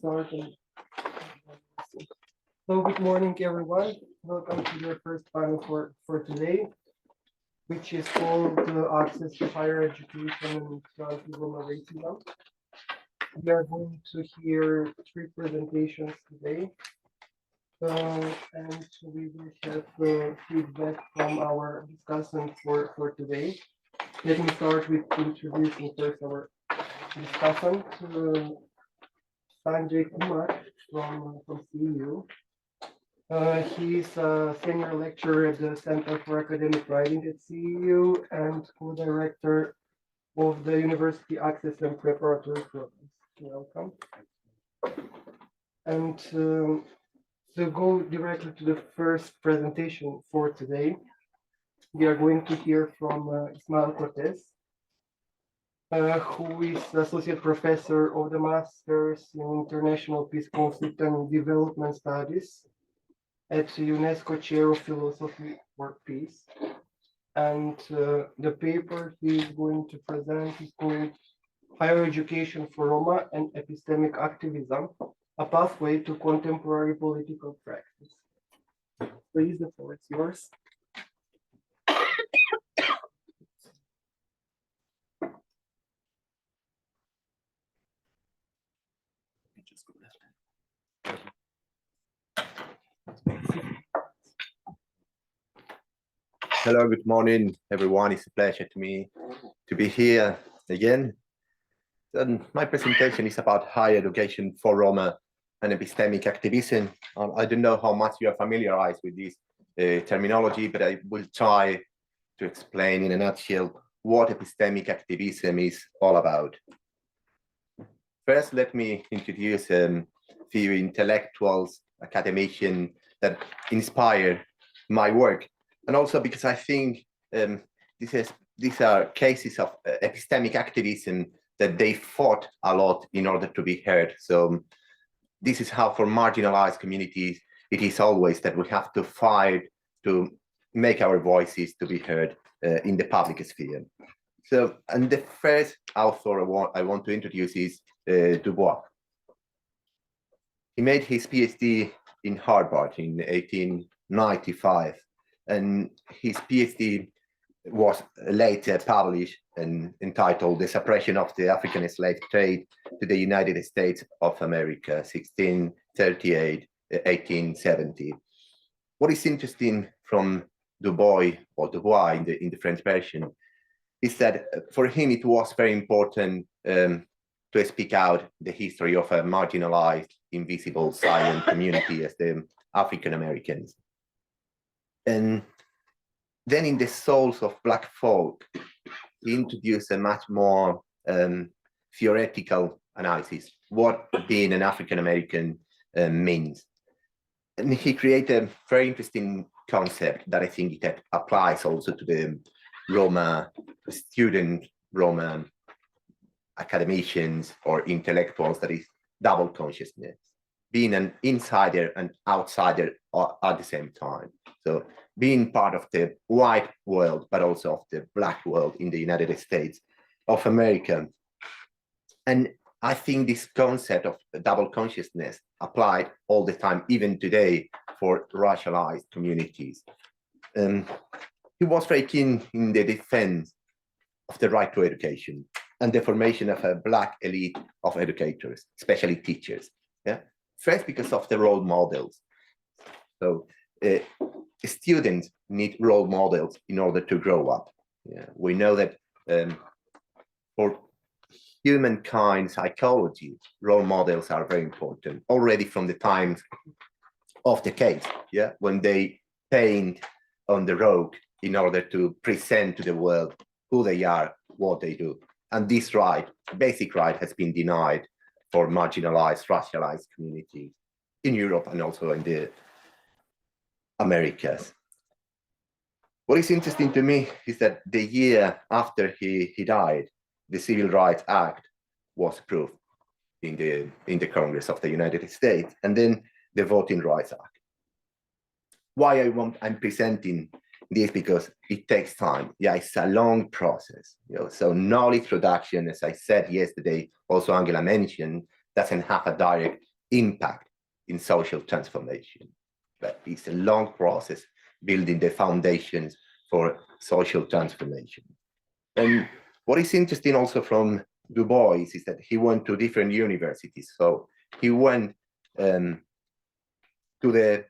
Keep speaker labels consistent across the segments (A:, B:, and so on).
A: start. So good morning, everyone. Welcome to the first panel for today, which is called Access to Higher Education and Anti-Roma Racism. We are going to hear three presentations today, and we will have feedback from our discussant for today. Let me start with introducing first our discussant, Sanjay Kumar from CEU. He's a senior lecturer at the Center for Academic Writing at CEU and co-director of the University Access and Preparatory programs. Welcome. And to go directly to the first presentation for today, we are going to hear from Ismael Cortés, who is Associate Professor of the Masters in International Peace, Conflict and Development Studies at UNESCO Chair of Philosophy for Peace. And the paper he is going to present is called Higher Education for Roma and Epistemic Activism, a Pathway to Contemporary Political Practice. Please, the floor is yours.
B: Hello, good morning, everyone. It's a pleasure to me to be here again. And my presentation is about higher education for Roma and epistemic activism. I don't know how much you are familiarized with this terminology, but I will try to explain in a nutshell what epistemic activism is all about. First, let me introduce a few intellectuals, academicians that inspire my work. And also because I think these are cases of epistemic activism that they fought a lot in order to be heard. So this is how for marginalized communities, it is always that we have to fight to make our voices to be heard in the public sphere. So, and the first author I want to introduce is Dubois. He made his PhD in Harvard in 1895. And his PhD was later published and entitled The Suppression of the African Slave Trade to the United States of America, 1638-1870. What is interesting from Dubois in the French version is that for him it was very important to speak out the history of a marginalized, invisible, silent community as the African Americans. And then in the Souls of Black Folk, he introduced a much more theoretical analysis, what being an African American means. And he created a very interesting concept that I think that applies also to the Roma student, Roma academicians or intellectuals, that is double consciousness, being an insider and outsider at the same time. So being part of the white world, but also of the black world in the United States of America. And I think this concept of double consciousness applied all the time, even today, for racialized communities. He was very keen in the defense of the right to education and the formation of a black elite of educators, especially teachers. Yeah. First, because of the role models. So students need role models in order to grow up. Yeah. We know that for humankind psychology, role models are very important already from the times of the caves, yeah, when they paint on the road in order to present to the world who they are, what they do. And this right, basic right, has been denied for marginalized, racialized communities in Europe and also in the Americas. What is interesting to me is that the year after he died, the Civil Rights Act was approved in the Congress of the United States, and then the Voting Rights Act. Why I'm presenting this, because it takes time. Yeah, it's a long process. You know, so knowledge production, as I said yesterday, also Angela mentioned, doesn't have a direct impact in social transformation. But it's a long process building the foundations for social transformation. And what is interesting also from Du Bois is that he went to different universities. So he went to the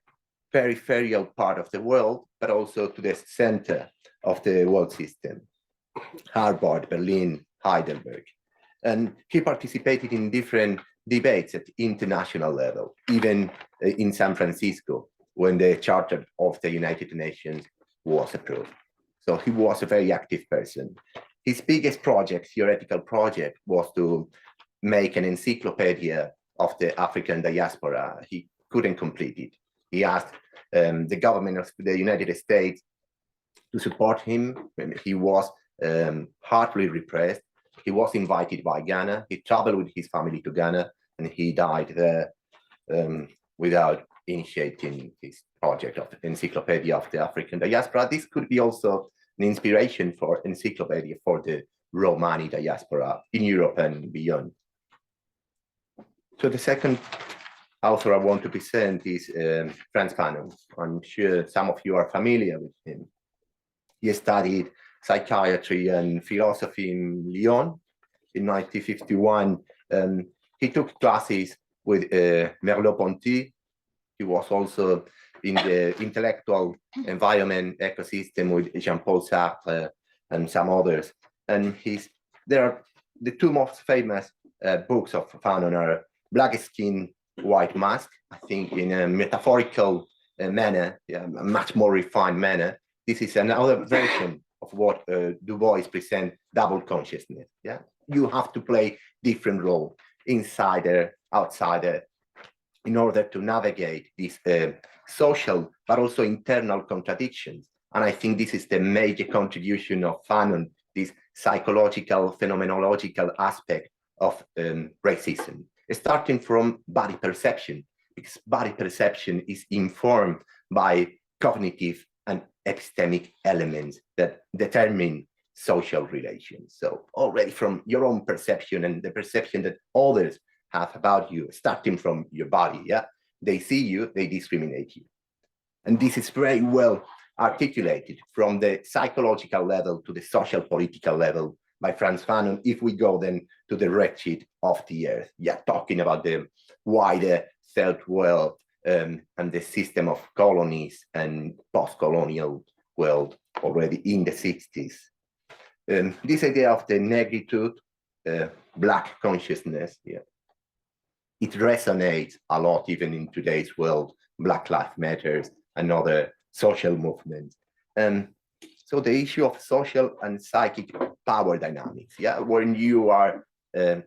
B: peripheral part of the world, but also to the center of the world system, Harvard, Berlin, Heidelberg. And he participated in different debates at international level, even in San Francisco, when the Charter of the United Nations was approved. So he was a very active person. His biggest project, theoretical project, was to make an encyclopedia of the African diaspora. He couldn't complete it. He asked the government of the United States to support him. He was hardly repressed. He was invited by Ghana. He traveled with his family to Ghana, and he died there without initiating his project of the encyclopedia of the African diaspora. This could be also an inspiration for encyclopedia for the Romani diaspora in Europe and beyond. So the second author I want to present is Frantz Fanon. I'm sure some of you are familiar with him. He studied psychiatry and philosophy in Lyon in 1951. He took classes with Merleau-Ponty. He was also in the intellectual environment ecosystem with Jean-Paul Sartre and some others. And there are the two most famous books of Fanon are Black Skin, White Mask, I think in a metaphorical manner, a much more refined manner. This is another version of what Du Bois presents, double consciousness. Yeah, you have to play different role, insider, outsider, in order to navigate these social but also internal contradictions. And I think this is the major contribution of Fanon, this psychological, phenomenological aspect of racism, starting from body perception, because body perception is informed by cognitive and epistemic elements that determine social relations. So already from your own perception and the perception that others have about you, starting from your body, yeah, they see you, they discriminate you. And this is very well articulated from the psychological level to the social political level by Frantz Fanon, if we go then to the wretched of the earth, yeah, talking about the wider third world and the system of colonies and post-colonial world already in the 60s. This idea of the negritude, Black consciousness, yeah, it resonates a lot even in today's world, Black Lives Matter and other social movements. So the issue of social and psychic power dynamics, yeah, when you are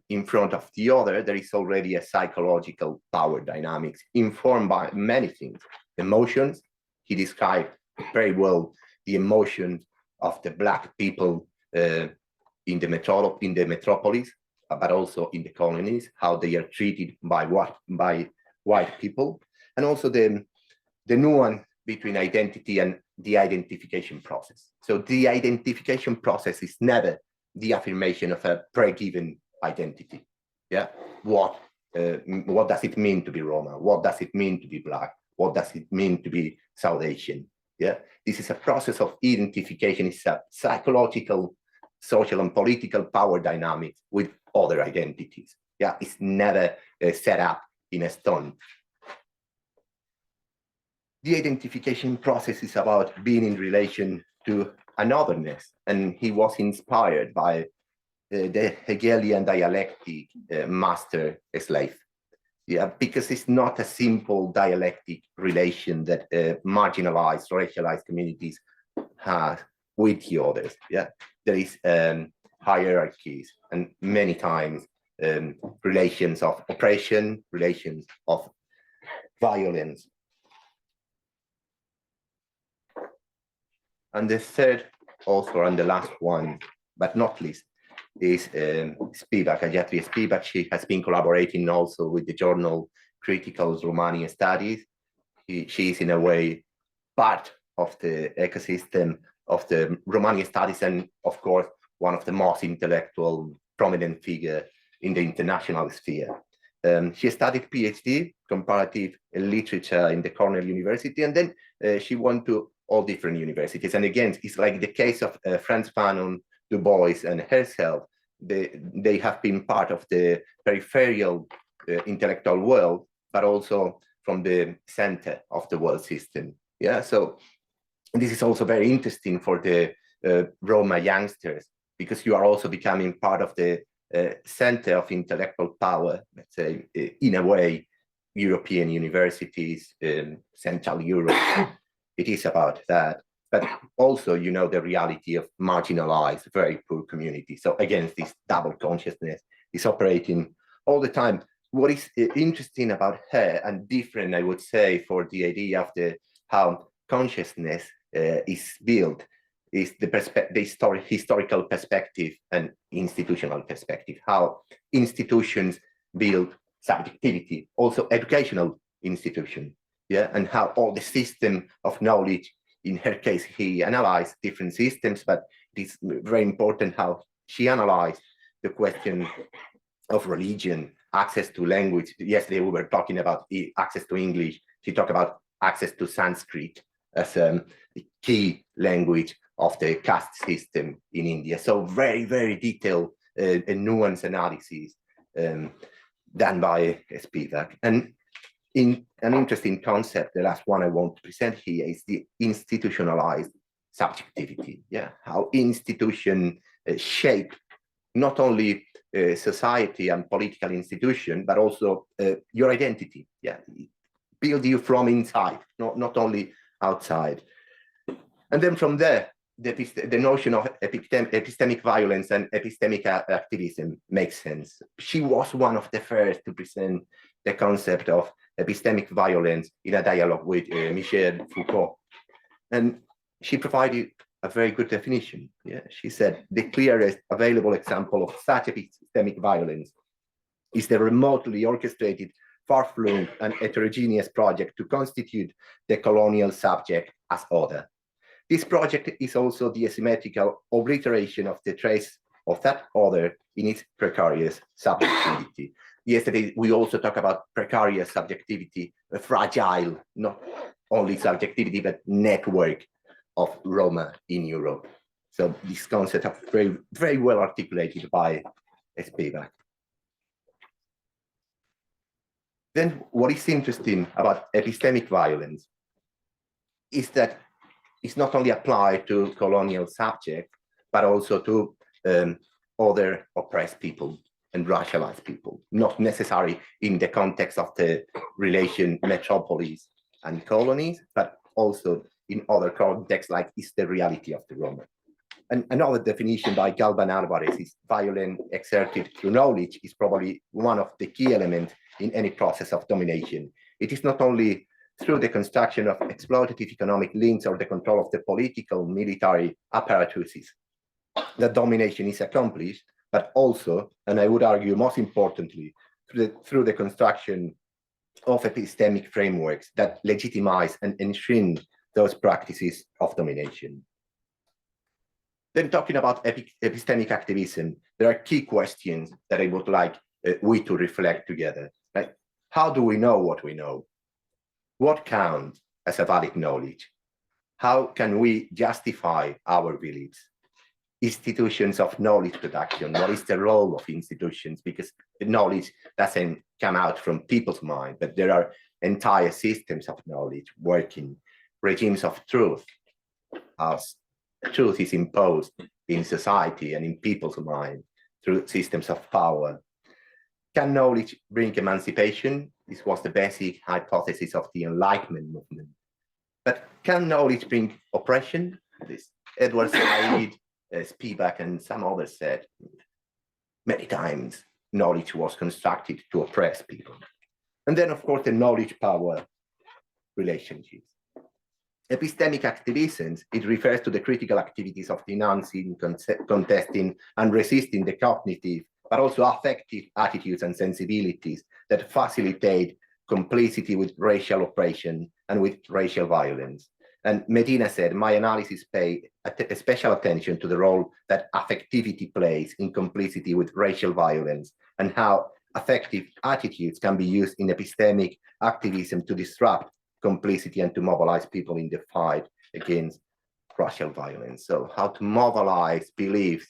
B: in front of the other, there is already a psychological power dynamics informed by many things. Emotions, he described very well the emotions of the Black people in the metropolis, but also in the colonies, how they are treated by white people, and also the nuance between identity and the identification process. So the identification process is never the affirmation of a pre-given identity. Yeah, what does it mean to be Roma? What does it mean to be Black? What does it mean to be South Asian? Yeah, this is a process of identification. It's a psychological, social, and political power dynamics with other identities. Yeah, it's never set up in a stone. The identification process is about being in relation to anotherness, and he was inspired by the Hegelian dialectic master-slave. Yeah, because it's not a simple dialectic relation that marginalized, racialized communities have with the others. Yeah, there is hierarchies and many times relations of oppression, relations of violence. And the third author and the last one, but not least, is Spivak, Gayatri Spivak. She has been collaborating also with the journal Critical Romani Studies. She is in a way part of the ecosystem of the Romani studies, and of course, one of the most intellectual, prominent figure in the international sphere. She studied PhD, comparative literature in the Cornell University, and then she went to all different universities. And again, it's like the case of Franz Fanon, Du Bois, and herself. They have been part of the peripheral intellectual world, but also from the center of the world system. Yeah, so this is also very interesting for the Roma youngsters, because you are also becoming part of the center of intellectual power, let's say, in a way, European universities, Central Europe. It is about that. But also, you know, the reality of marginalized, very poor communities. So again, this double consciousness is operating all the time. What is interesting about her, and different, I would say, for the idea of how consciousness is built, is the historical perspective and institutional perspective, how institutions build subjectivity, also educational institution, yeah, and how all the system of knowledge, in her case, he analyzed different systems, but it is very important how she analyzed the question of religion, access to language. Yesterday we were talking about access to English. She talked about access to Sanskrit as a key language of the caste system in India. So very, very detailed and nuanced analysis done by Spivak. And in an interesting concept, the last one I want to present here is the institutionalized subjectivity. Yeah, how institutions shape not only society and political institution, but also your identity. Yeah, build you from inside, not only outside. And then from there, the notion of epistemic violence and epistemic activism makes sense. She was one of the first to present the concept of epistemic violence in a dialogue with Michel Foucault. And she provided a very good definition. Yeah, she said, the clearest available example of such epistemic violence is the remotely orchestrated, far-flung and heterogeneous project to constitute the colonial subject as other. This project is also the asymmetrical obliteration of the trace of that other in its precarious subjectivity. Yesterday, we also talked about precarious subjectivity, a fragile, not only subjectivity, but network of Roma in Europe. So this concept is very, very well articulated by Spivak. Then what is interesting about epistemic violence is that it's not only applied to colonial subjects, but also to other oppressed people and racialized people, not necessarily in the context of the relation metropolis and colonies, but also in other contexts, like is the reality of the Roma. And another definition by Galban Alvarez is violence exerted through knowledge is probably one of the key elements in any process of domination. It is not only through the construction of exploitative economic links or the control of the political military apparatuses that domination is accomplished, but also, and I would argue most importantly, through the construction of epistemic frameworks that legitimize and enshrine those practices of domination. Then talking about epistemic activism, there are key questions that I would like we to reflect together. Right? How do we know what we know? What counts as a valid knowledge? How can we justify our beliefs? Institutions of knowledge production, what is the role of institutions? Because knowledge doesn't come out from people's mind, but there are entire systems of knowledge working, regimes of truth, as truth is imposed in society and in people's mind through systems of power. Can knowledge bring emancipation? This was the basic hypothesis of the Enlightenment movement. But can knowledge bring oppression? This Edward Said, Spivak, and some others said many times knowledge was constructed to oppress people. And then, of course, the knowledge-power relationships. Epistemic activism, it refers to the critical activities of denouncing, contesting, and resisting the cognitive, but also affective attitudes and sensibilities that facilitate complicity with racial oppression and with racial violence. And Martina said, my analysis paid special attention to the role that affectivity plays in complicity with racial violence and how affective attitudes can be used in epistemic activism to disrupt complicity and to mobilize people in the fight against racial violence. So how to mobilize beliefs,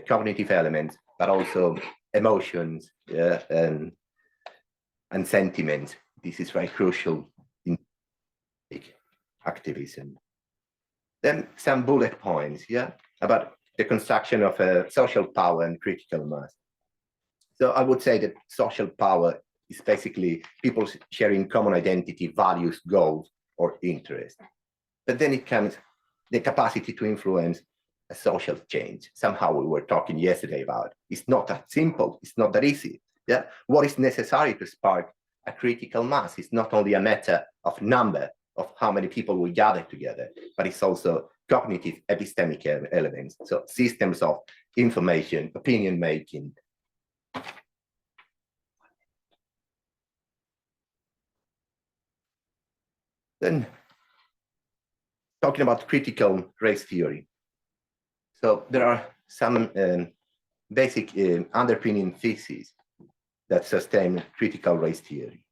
B: cognitive elements, but also emotions and sentiments. This is very crucial in activism. Then some bullet points, about the construction of a social power and critical mass. So I would say that social power is basically people sharing common identity, values, goals, or interests. But then it comes the capacity to influence a social change. Somehow we were talking yesterday about it's not that simple, it's not that easy. What is necessary to spark a critical mass is not only a matter of number of how many people we gather together, but it's also cognitive epistemic elements. So systems of information, opinion making. Then talking about critical race theory. So there are some basic underpinning theses that sustain critical race theory.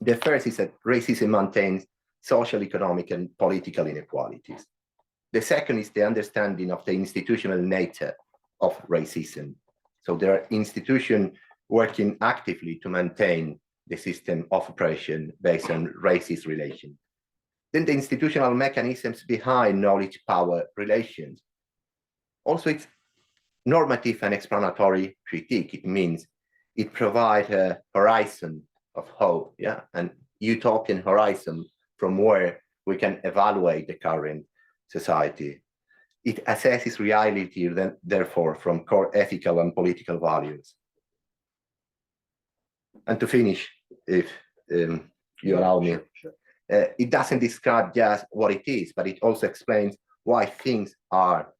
B: The first is that racism maintains social, economic, and political inequalities. The second is the understanding of the institutional nature of racism. So there are institutions working actively to maintain the system of oppression based on racist relations. Then the institutional mechanisms behind knowledge-power relations. Also, it's normative and explanatory critique. It means it provides a horizon of hope, an utopian horizon from where we can evaluate the current society. It assesses reality, therefore, from core ethical and political values. And to finish, if you allow me, it doesn't describe just what it is, but it also explains why things are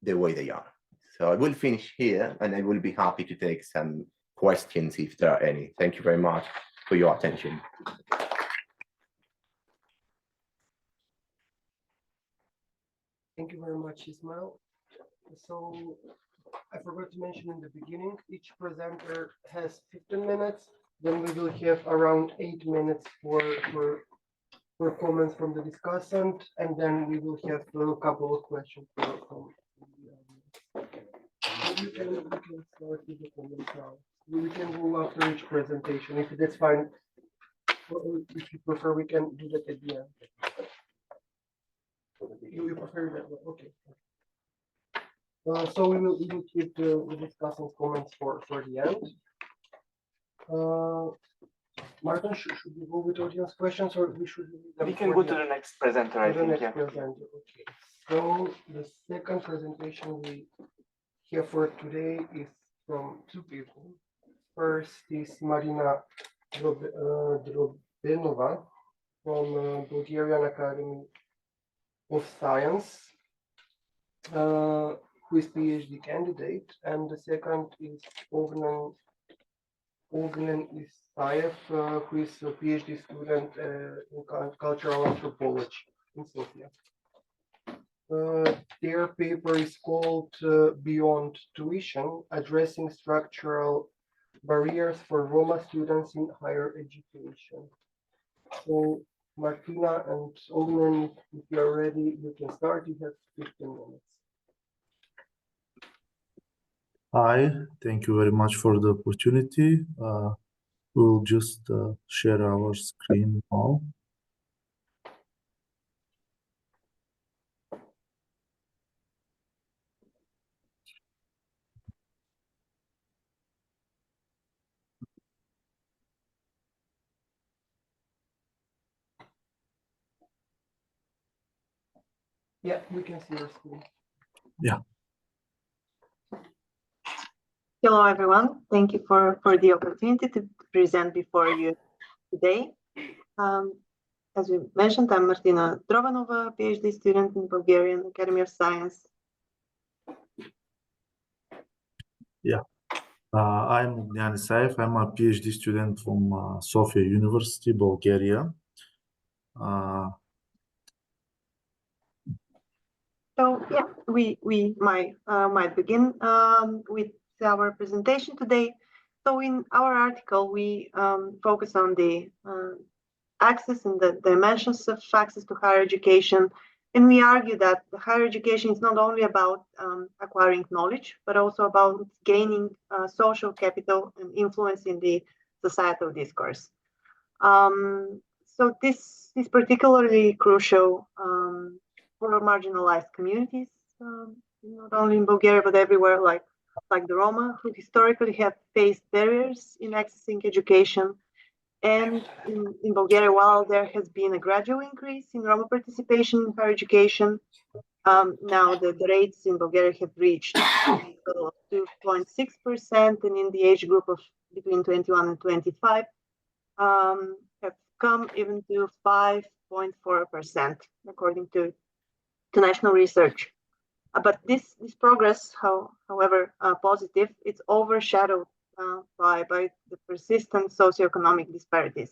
B: the way they are. So I will finish here, and I will be happy to take some questions if there are any. Thank you very much for your attention.
A: Thank you very much, Ismael. So I forgot to mention in the beginning, each presenter has 15 minutes. Then we will have around 8 minutes for comments from the discussant, and then we will have a couple of questions from you can start with the comments now. We can go after each presentation, if that's fine. Or if you prefer, we can do that at the end. You prefer that? Okay. So we will keep the discussing comments for the end. Martin, should we go with audience questions, or we should?
C: We can go to the next presenter, I think.
A: Next presenter. Okay. So the second presentation we have for today is from two people. First is Martina Drobenova from Bulgarian Academy of Science, who is PhD candidate, and the second is Ognyan Isaev, who is a PhD student in cultural anthropology in Sofia. Their paper is called Beyond Tuition, Addressing Structural Barriers for Roma Students in Higher Education. So Martina and Ognyan, if you're ready, you can start. You have 15 minutes.
D: Hi, thank you very much for the opportunity. We'll just share our screen now.
A: Yeah, we can see your screen.
D: Yeah.
E: Hello, everyone. Thank you for the opportunity to present before you today. As we mentioned, I'm Martina Drobenova, PhD student in Bulgarian Academy of Science.
D: Yeah. I'm Ognyan Isaev. I'm a PhD student from Sofia University, Bulgaria.
E: So yeah, we might begin with our presentation today. So in our article, we focus on the access and the dimensions of access to higher education. And we argue that the higher education is not only about acquiring knowledge, but also about gaining social capital and influence in the societal discourse. So this is particularly crucial for marginalized communities, not only in Bulgaria, but everywhere, like the Roma, who historically have faced barriers in accessing education. And in Bulgaria, while there has been a gradual increase in Roma participation in higher education, now the rates in Bulgaria have reached 2.6%, and in the age group of between 21 and 25 have come even to 5.4%, according to national research. But this progress, however positive, it's overshadowed by the persistent socioeconomic disparities.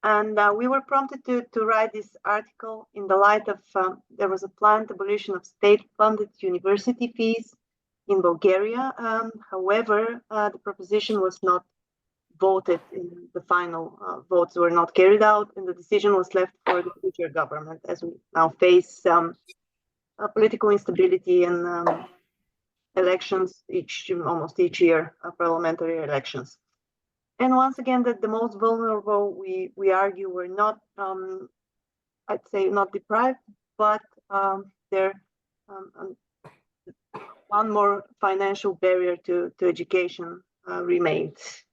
E: And we were prompted to write this article in the light of there was a planned abolition of state-funded university fees in Bulgaria. However, the proposition was not voted in the final votes were not carried out, and the decision was left for the future government, as we now face political instability and elections almost each year, parliamentary elections. And once again, that the most vulnerable, we argue, were not, I'd say, not deprived, but they're one more financial barrier to education remains.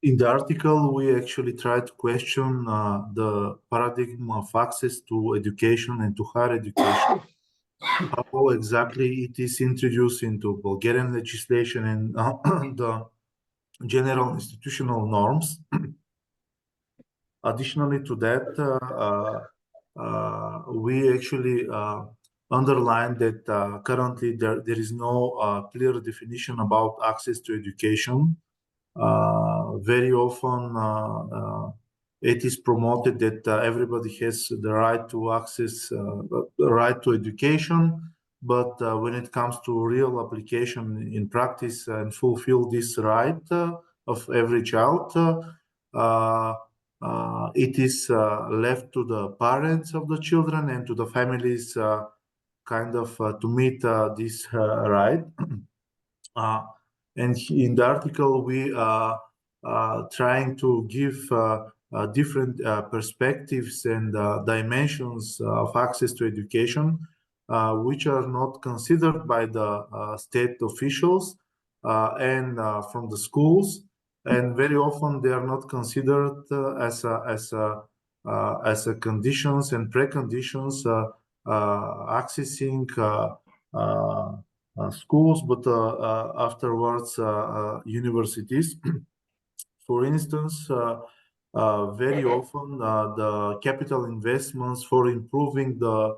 D: In the article, we actually tried to question the paradigm of access to education and to higher education. How exactly it is introduced into Bulgarian legislation and the general institutional norms. Additionally to that, we actually underlined that currently there is no clear definition about access to education. Very often it is promoted that everybody has the right to access, the right to education, but when it comes to real application in practice and fulfill this right of every child, it is left to the parents of the children and to the families kind of to meet this right. And in the article, we trying to give different perspectives and dimensions of access to education, which are not considered by the state officials and from the schools, and very often they are not considered as a conditions and preconditions accessing schools, but afterwards universities. For instance, very often the capital investments for improving the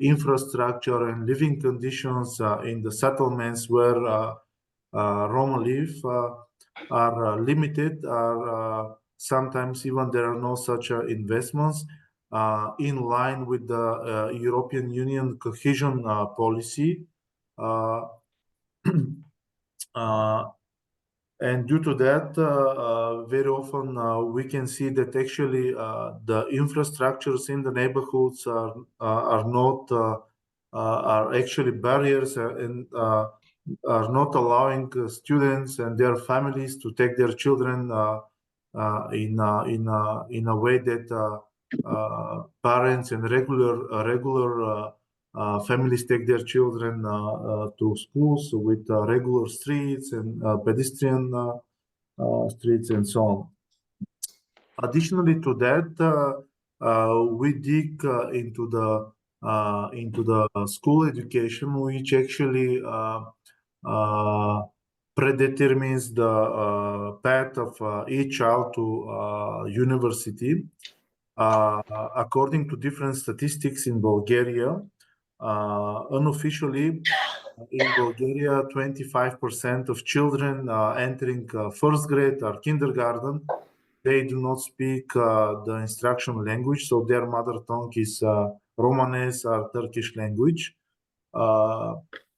D: infrastructure and living conditions in the settlements where Roma live are limited, sometimes even there are no such investments in line with the European Union cohesion policy. And due to that, very often we can see that actually the infrastructures in the neighborhoods are not are actually barriers and are not allowing students and their families to take their children in a way that parents and regular families take their children to schools with regular streets and pedestrian streets and so on. Additionally to that, we dig into the school education, which actually predetermines the path of each child to university. According to different statistics in Bulgaria, unofficially, in Bulgaria, 25% of children entering first grade or kindergarten, they do not speak the instruction language, so their mother tongue is Romanes or Turkish language.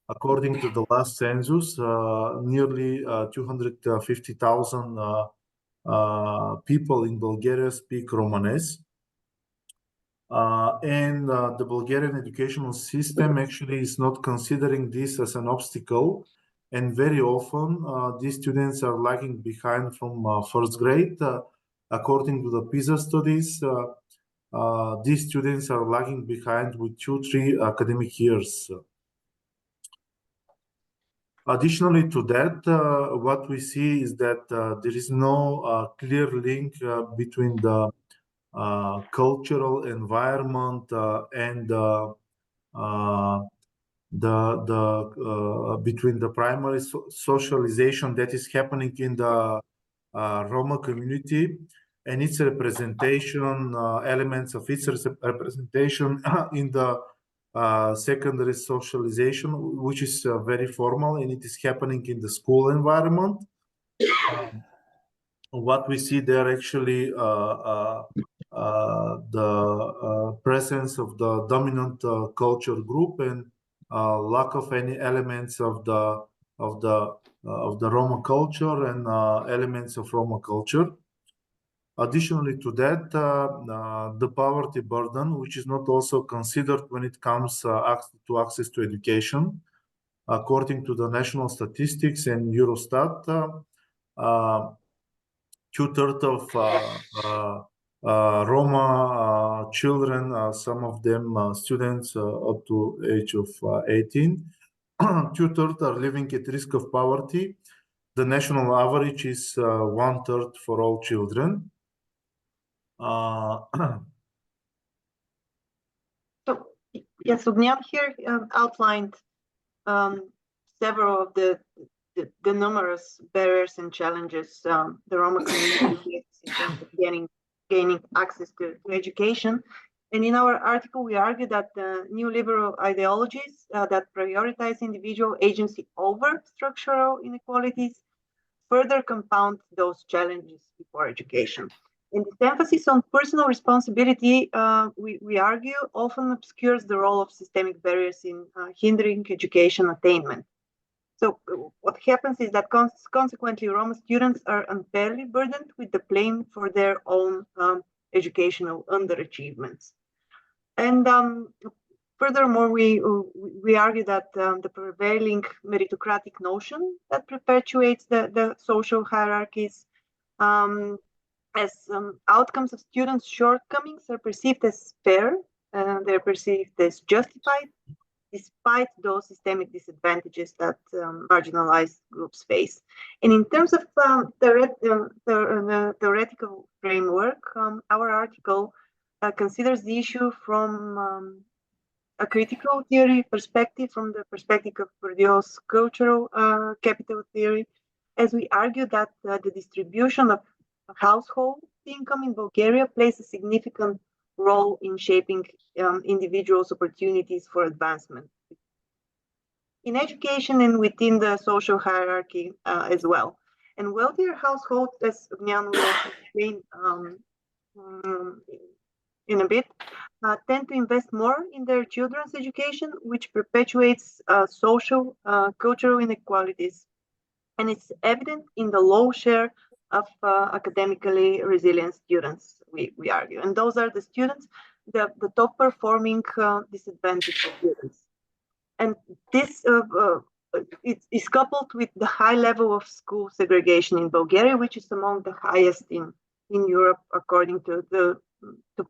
D: According to the last census, nearly 250,000 people in Bulgaria speak Romanes. And the Bulgarian educational system actually is not considering this as an obstacle. And very often, these students are lagging behind from first grade. According to the PISA studies, these students are lagging behind with 2-3 academic years. Additionally to that, what we see is that there is no clear link between the cultural environment and between the primary socialization that is happening in the Roma community and its representation, elements of its representation in the secondary socialization, which is very formal, and it is happening in the school environment. What we see there actually the presence of the dominant culture group and lack of any elements of the Roma culture and elements of Roma culture. Additionally to that, the poverty burden, which is not also considered when it comes to access to education. According to the national statistics and Eurostat, 2/3 of Roma children, some of them students up to age of 18, 2/3 are living at risk of poverty. The national average is 1/3 for all children.
E: So yes, Ognyan here outlined several of the numerous barriers and challenges the Roma community faces in terms of gaining access to education. And in our article, we argue that the new liberal ideologies that prioritize individual agency over structural inequalities further compound those challenges before education. And this emphasis on personal responsibility, we argue, often obscures the role of systemic barriers in hindering education attainment. So what happens is that consequently, Roma students are unfairly burdened with the blame for their own educational underachievements. And furthermore, we argue that the prevailing meritocratic notion that perpetuates the social hierarchies as outcomes of students' shortcomings are perceived as fair, they're perceived as justified, despite those systemic disadvantages that marginalized groups face. And in terms of the theoretical framework, our article considers the issue from a critical theory perspective, from the perspective of Bourdieu's cultural capital theory, as we argue that the distribution of household income in Bulgaria plays a significant role in shaping individuals' opportunities for advancement in education and within the social hierarchy as well. And wealthier households, as Ognyan will explain in a bit, tend to invest more in their children's education, which perpetuates social, cultural inequalities. And it's evident in the low share of academically resilient students, we argue. And those are the students, the top performing disadvantaged students. And this is coupled with the high level of school segregation in Bulgaria, which is among the highest in Europe, according to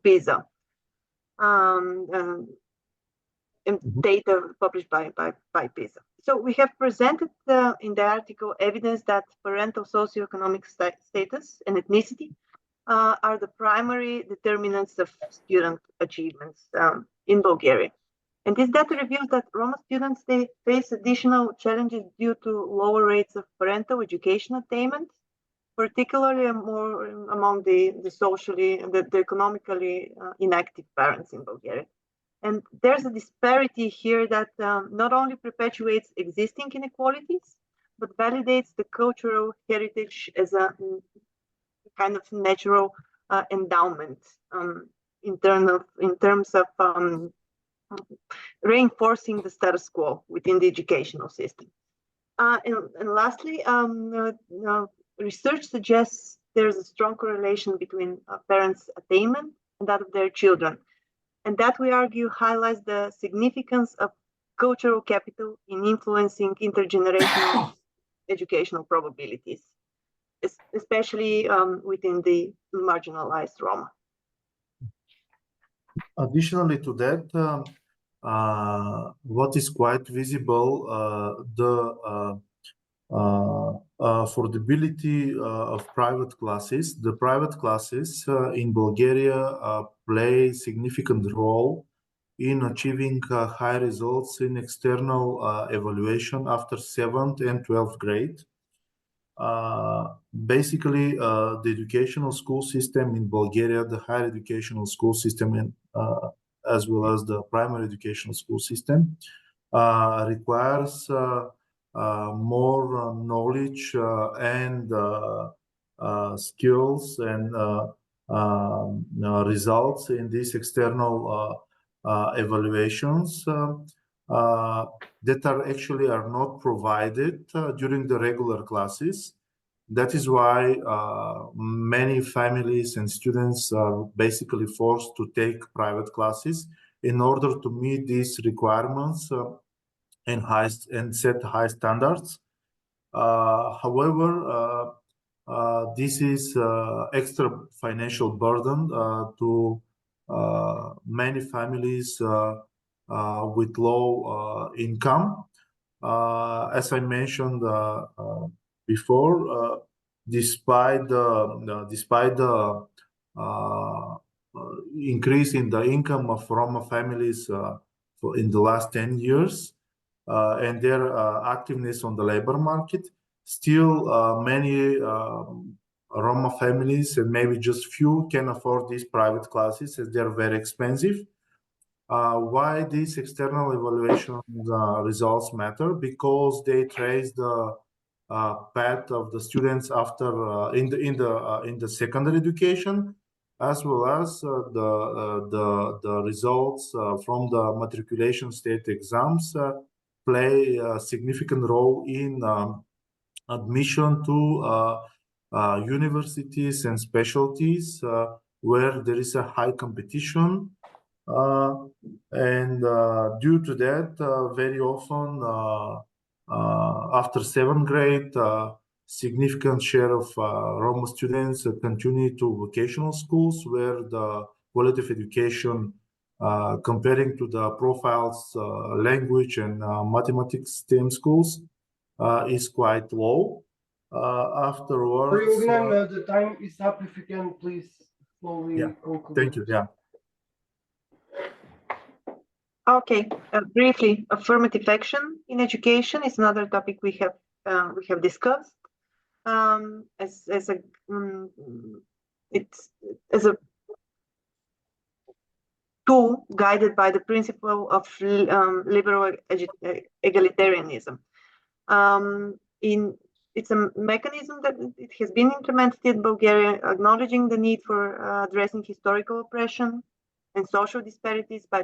E: PISA. And data published by PISA. So we have presented in the article evidence that parental socioeconomic status and ethnicity are the primary determinants of student achievements in Bulgaria. And this data reveals that Roma students, they face additional challenges due to lower rates of parental education attainment, particularly more among the economically inactive parents in Bulgaria. And there's a disparity here that not only perpetuates existing inequalities, but validates the cultural heritage as a kind of natural endowment in terms of reinforcing the status quo within the educational system. And lastly, research suggests there's a strong correlation between parents' attainment and that of their children. And that, we argue, highlights the significance of cultural capital in influencing intergenerational educational probabilities, especially within the marginalized Roma.
D: Additionally to that, what is quite visible, the affordability of private classes. The private classes in Bulgaria play a significant role in achieving high results in external evaluation after 7th and 12th grade. Basically, the educational school system in Bulgaria, the higher educational school system, as well as the primary educational school system, requires more knowledge and skills and results in these external evaluations that are not provided during the regular classes. That is why many families and students are basically forced to take private classes in order to meet these requirements and set high standards. However, this is extra financial burden to many families with low income. As I mentioned before, despite the increase in the income of Roma families in the last 10 years and their activeness on the labor market, still many Roma families, and maybe just few, can afford these private classes as they're very expensive. Why these external evaluation results matter? Because they trace the path of the students after in the secondary education, as well as the results from the matriculation state exams play a significant role in admission to universities and specialties where there is a high competition. And due to that, very often after 7th grade, significant share of Roma students continue to vocational schools where the quality of education comparing to the profiles, language and mathematics STEM schools is quite low. Afterwards,
A: Ognyan, the time is up. If you can please slowly conclude.
D: Thank you. Yeah.
E: Okay, briefly, affirmative action in education is another topic we have discussed. As a tool guided by the principle of liberal egalitarianism. It's a mechanism that it has been implemented in Bulgaria, acknowledging the need for addressing historical oppression and social disparities by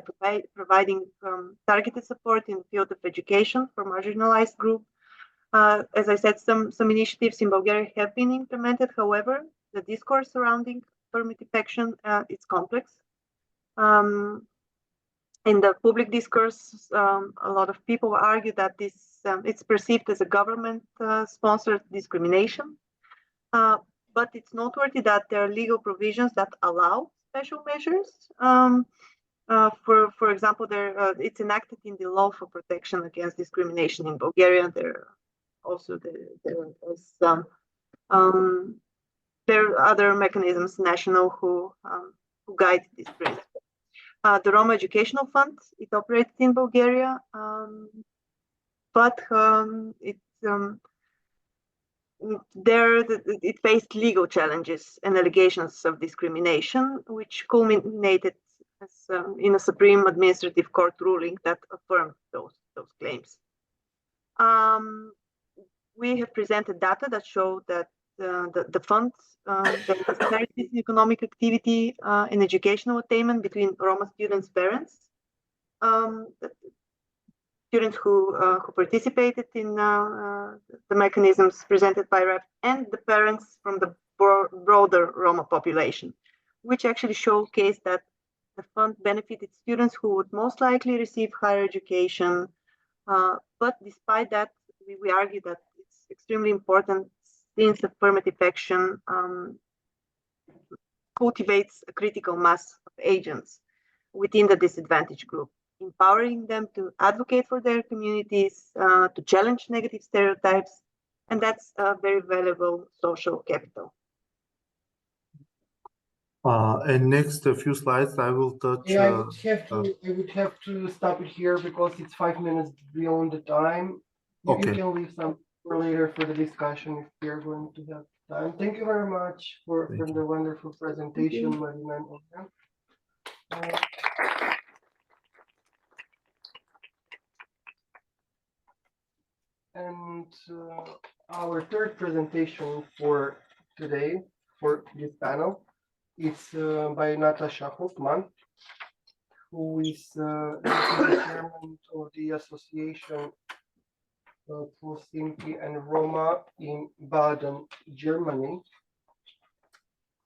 E: providing targeted support in the field of education for marginalized groups. As I said, some initiatives in Bulgaria have been implemented. However, the discourse surrounding affirmative action is complex. In the public discourse, a lot of people argue that this it's perceived as a government-sponsored discrimination. But it's noteworthy that there are legal provisions that allow special measures. For example, it's enacted in the law for protection against discrimination in Bulgaria. There are other mechanisms national who guide this principle. The Roma Educational Fund, it operates in Bulgaria, but it faced legal challenges and allegations of discrimination, which culminated in a Supreme Administrative Court ruling that affirmed those claims. We have presented data that show that the funds, the disparities in economic activity and educational attainment between Roma students' parents students who participated in the mechanisms presented by REP, and the parents from the broader Roma population, which actually showcased that the fund benefited students who would most likely receive higher education. But despite that, we argue that it's extremely important, since affirmative action cultivates a critical mass of agents within the disadvantaged group, empowering them to advocate for their communities, to challenge negative stereotypes, and that's a very valuable social capital.
D: And next, a few slides, I will touch.
A: Yeah, I would have to stop it here because it's 5 minutes beyond the time. You
D: Okay.
A: can leave some for later for the discussion if you're going to have time. Thank you very much for the wonderful presentation, Martina and Ognyan. And our third presentation for today, for this panel, is by Natascha Hofmann, who is the chairman of the Association for Sinti and Roma in Baden, Germany.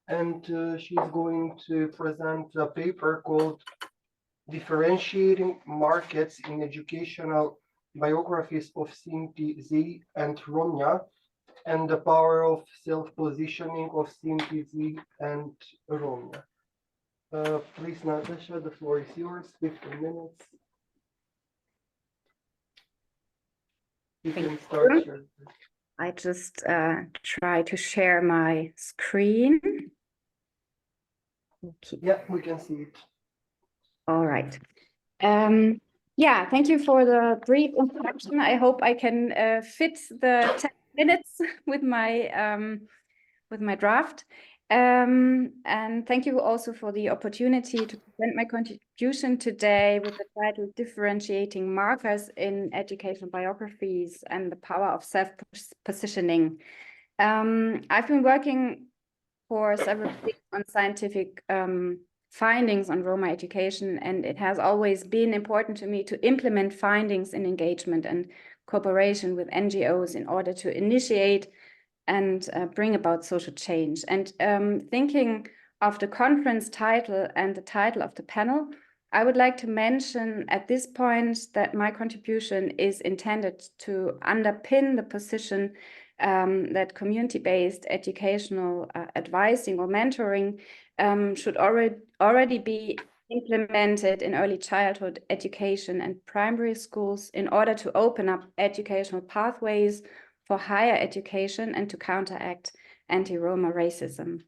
A: And she's going to present a paper called Differentiating Markets in Educational Biographies of Sinti, Z, and Roma, and the Power of Self-Positioning of Sinti, Z, and Roma. Please, Natascha, the floor is yours, 15 minutes. You can start.
F: I just try to share my screen. Okay.
A: Yeah, we can see it.
F: All right. Yeah, thank you for the brief introduction. I hope I can fit the 10 minutes with my draft. And thank you also for the opportunity to present my contribution today with the title Differentiating Markers in Educational Biographies and the Power of Self-Positioning. I've been working for several years on scientific findings on Roma education, and it has always been important to me to implement findings in engagement and cooperation with NGOs in order to initiate and bring about social change. And thinking of the conference title and the title of the panel, I would like to mention at this point that my contribution is intended to underpin the position that community-based educational advising or mentoring should already be implemented in early childhood education and primary schools in order to open up educational pathways for higher education and to counteract anti-Roma racism.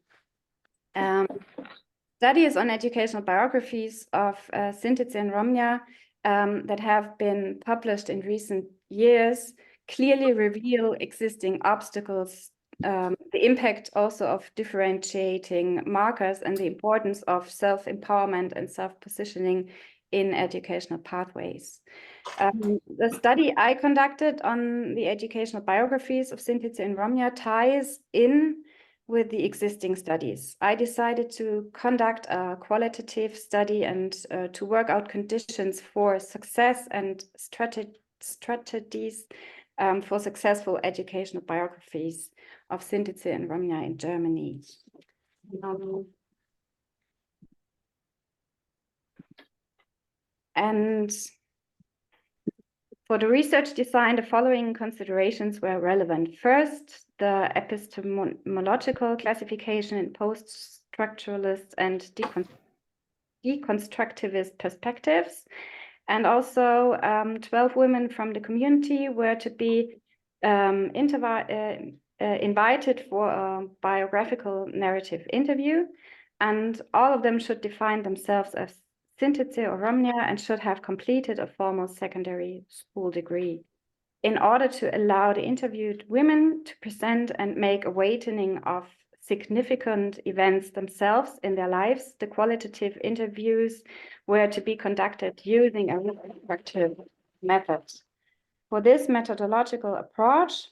F: Studies on educational biographies of Sinti and Roma that have been published in recent years clearly reveal existing obstacles, the impact also of differentiating markers, and the importance of self-empowerment and self-positioning in educational pathways. The study I conducted on the educational biographies of Sinti and Roma ties in with the existing studies. I decided to conduct a qualitative study and to work out conditions for success and strategies for successful educational biographies of Sinti and Roma in Germany. And for the research design, the following considerations were relevant. First, the epistemological classification in post-structuralist and deconstructivist perspectives. And also 12 women from the community were to be invited for a biographical narrative interview. And all of them should define themselves as Sinti or Roma and should have completed a formal secondary school degree. In order to allow the interviewed women to present and make a weighting of significant events themselves in their lives, the qualitative interviews were to be conducted using a retrospective method. For this methodological approach,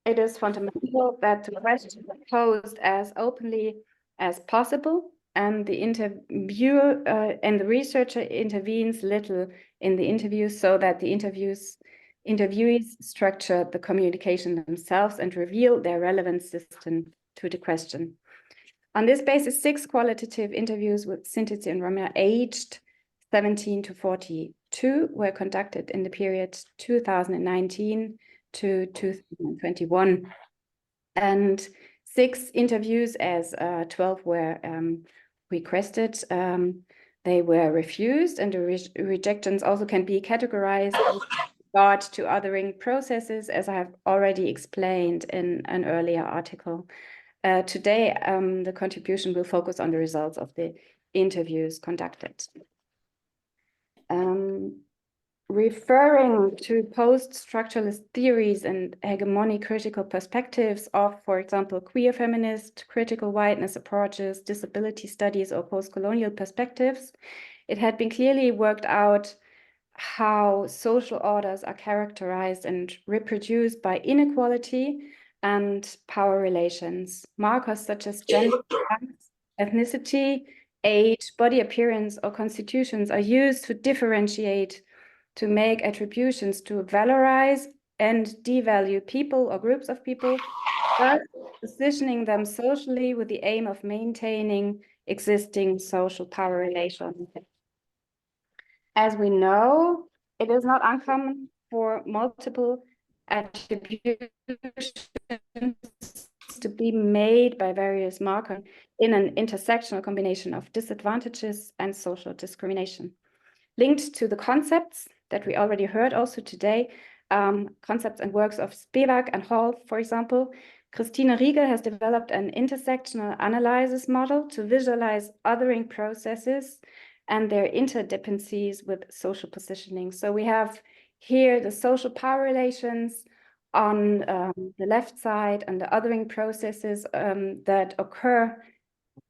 F: it is fundamental that the question is posed as openly as possible and the interviewer and the researcher intervenes little in the interview, so that the interviewees structure the communication themselves and reveal their relevant system to the question. On this basis, 6 qualitative interviews with Sinti and Roma aged 17 to 42 were conducted in the period 2019 to 2021. And 6 interviews, as 12 were requested, they were refused, and the rejections also can be categorized with regard to othering processes, as I have already explained in an earlier article. Today, the contribution will focus on the results of the interviews conducted. Referring to post-structuralist theories and hegemonic critical perspectives of, for example, queer feminist, critical whiteness approaches, disability studies, or post-colonial perspectives, it had been clearly worked out how social orders are characterized and reproduced by inequality and power relations. Markers such as gender, ethnicity, age, body appearance, or constitutions are used to differentiate, to make attributions, to valorize and devalue people or groups of people, thus positioning them socially with the aim of maintaining existing social power relations. As we know, it is not uncommon for multiple attributions to be made by various markers in an intersectional combination of disadvantages and social discrimination. Linked to the concepts that we already heard also today, concepts and works of Spivak and Hall, for example, Christine Riegel has developed an intersectional analysis model to visualize othering processes and their interdependencies with social positioning. So we have here the social power relations on the left side and the othering processes that occur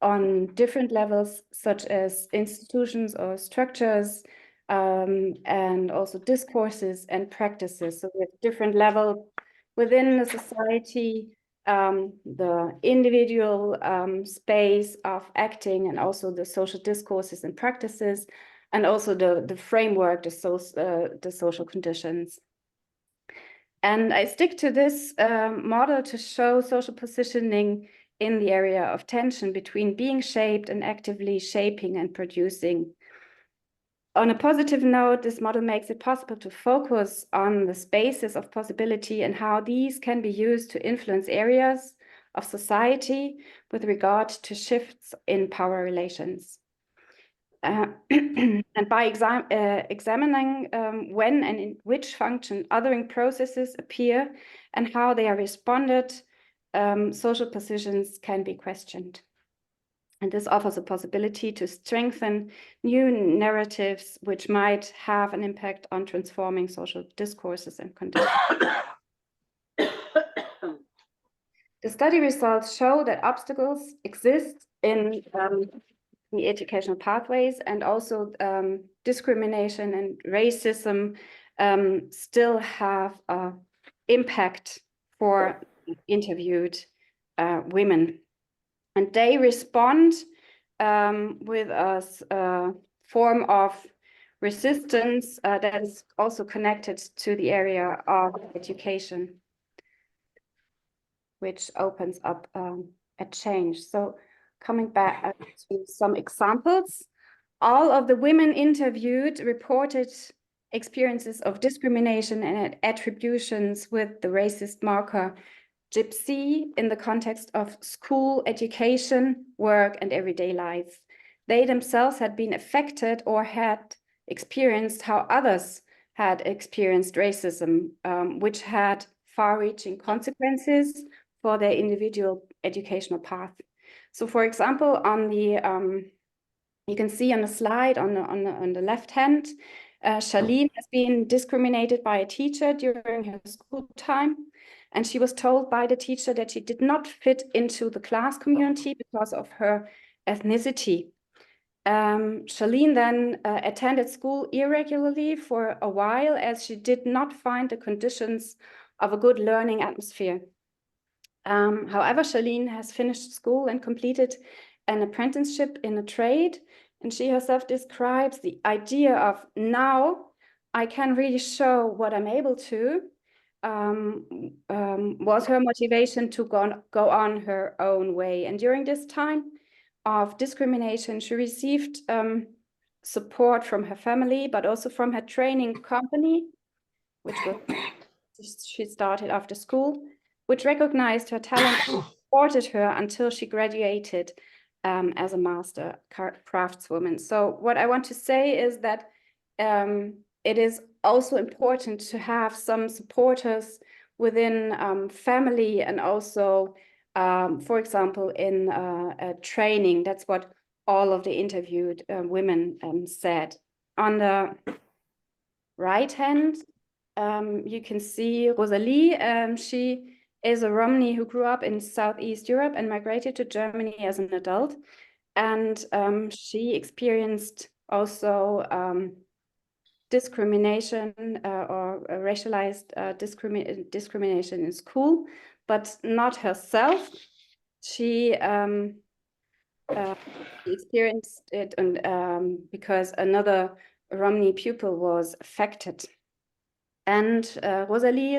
F: on different levels, such as institutions or structures, and also discourses and practices. So we have different levels within the society, the individual space of acting, and also the social discourses and practices, and also the framework, the social conditions. And I stick to this model to show social positioning in the area of tension between being shaped and actively shaping and producing. On a positive note, this model makes it possible to focus on the spaces of possibility and how these can be used to influence areas of society with regard to shifts in power relations. And by examining when and in which function othering processes appear and how they are responded, social positions can be questioned. And this offers a possibility to strengthen new narratives which might have an impact on transforming social discourses and conditions. The study results show that obstacles exist in the educational pathways, and also discrimination and racism still have an impact for interviewed women. And they respond with a form of resistance that is also connected to the area of education, which opens up a change. So coming back to some examples, all of the women interviewed reported experiences of discrimination and attributions with the racist marker gypsy in the context of school, education, work, and everyday life. They themselves had been affected or had experienced how others had experienced racism, which had far-reaching consequences for their individual educational path. So, for example, on the you can see on the slide on the left hand, Charlene has been discriminated by a teacher during her school time. And she was told by the teacher that she did not fit into the class community because of her ethnicity. Charlene then attended school irregularly for a while, as she did not find the conditions of a good learning atmosphere. However, Charlene has finished school and completed an apprenticeship in a trade. And she herself describes the idea of now I can really show what I'm able to, was her motivation to go on her own way. And during this time of discrimination, she received support from her family, but also from her training company, which was she started after school, which recognized her talent and supported her until she graduated as a master craftswoman. So what I want to say is that it is also important to have some supporters within family and also, for example, in training. That's what all of the interviewed women said. On the right hand, you can see Rosalie. She is a Romani who grew up in Southeast Europe and migrated to Germany as an adult. And she experienced also discrimination or racialized discrimination in school, but not herself. She experienced it because another Romani pupil was affected. And Rosalie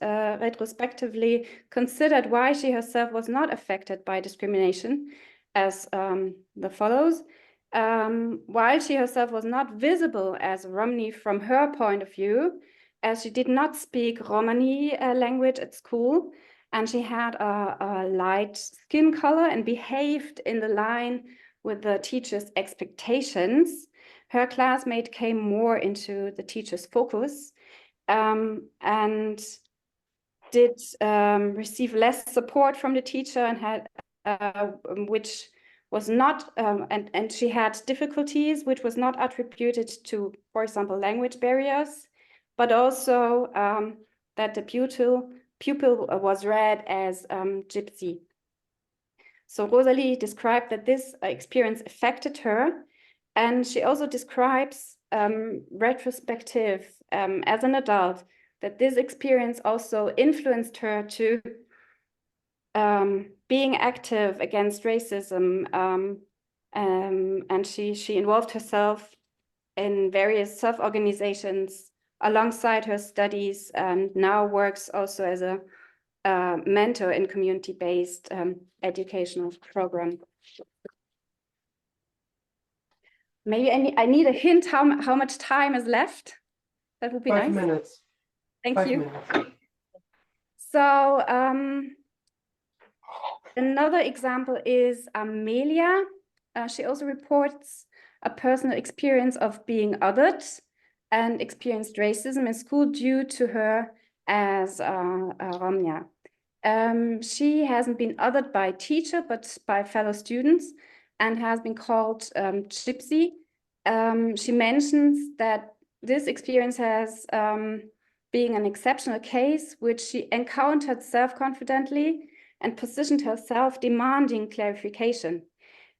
F: retrospectively considered why she herself was not affected by discrimination as the follows. While she herself was not visible as a Romani from her point of view, as she did not speak Romani language at school, and she had a light skin color and behaved in the line with the teacher's expectations, her classmate came more into the teacher's focus and did receive less support from the teacher and had which was not and she had difficulties which was not attributed to, for example, language barriers, but also that the pupil was read as gypsy. So Rosalie described that this experience affected her, and she also describes retrospective as an adult that this experience also influenced her to being active against racism, and she involved herself in various self-organizations alongside her studies, and now works also as a mentor in community-based educational program. Maybe I need a hint how much time is left. That would be
A: 5
F: nice.
A: minutes.
F: Thank
A: 5
F: you.
A: minutes.
F: So another example is Amelia. She also reports a personal experience of being othered and experienced racism in school due to her as a Romnia. She hasn't been othered by a teacher, but by fellow students, and has been called gypsy. She mentions that this experience has being an exceptional case, which she encountered self-confidently and positioned herself demanding clarification.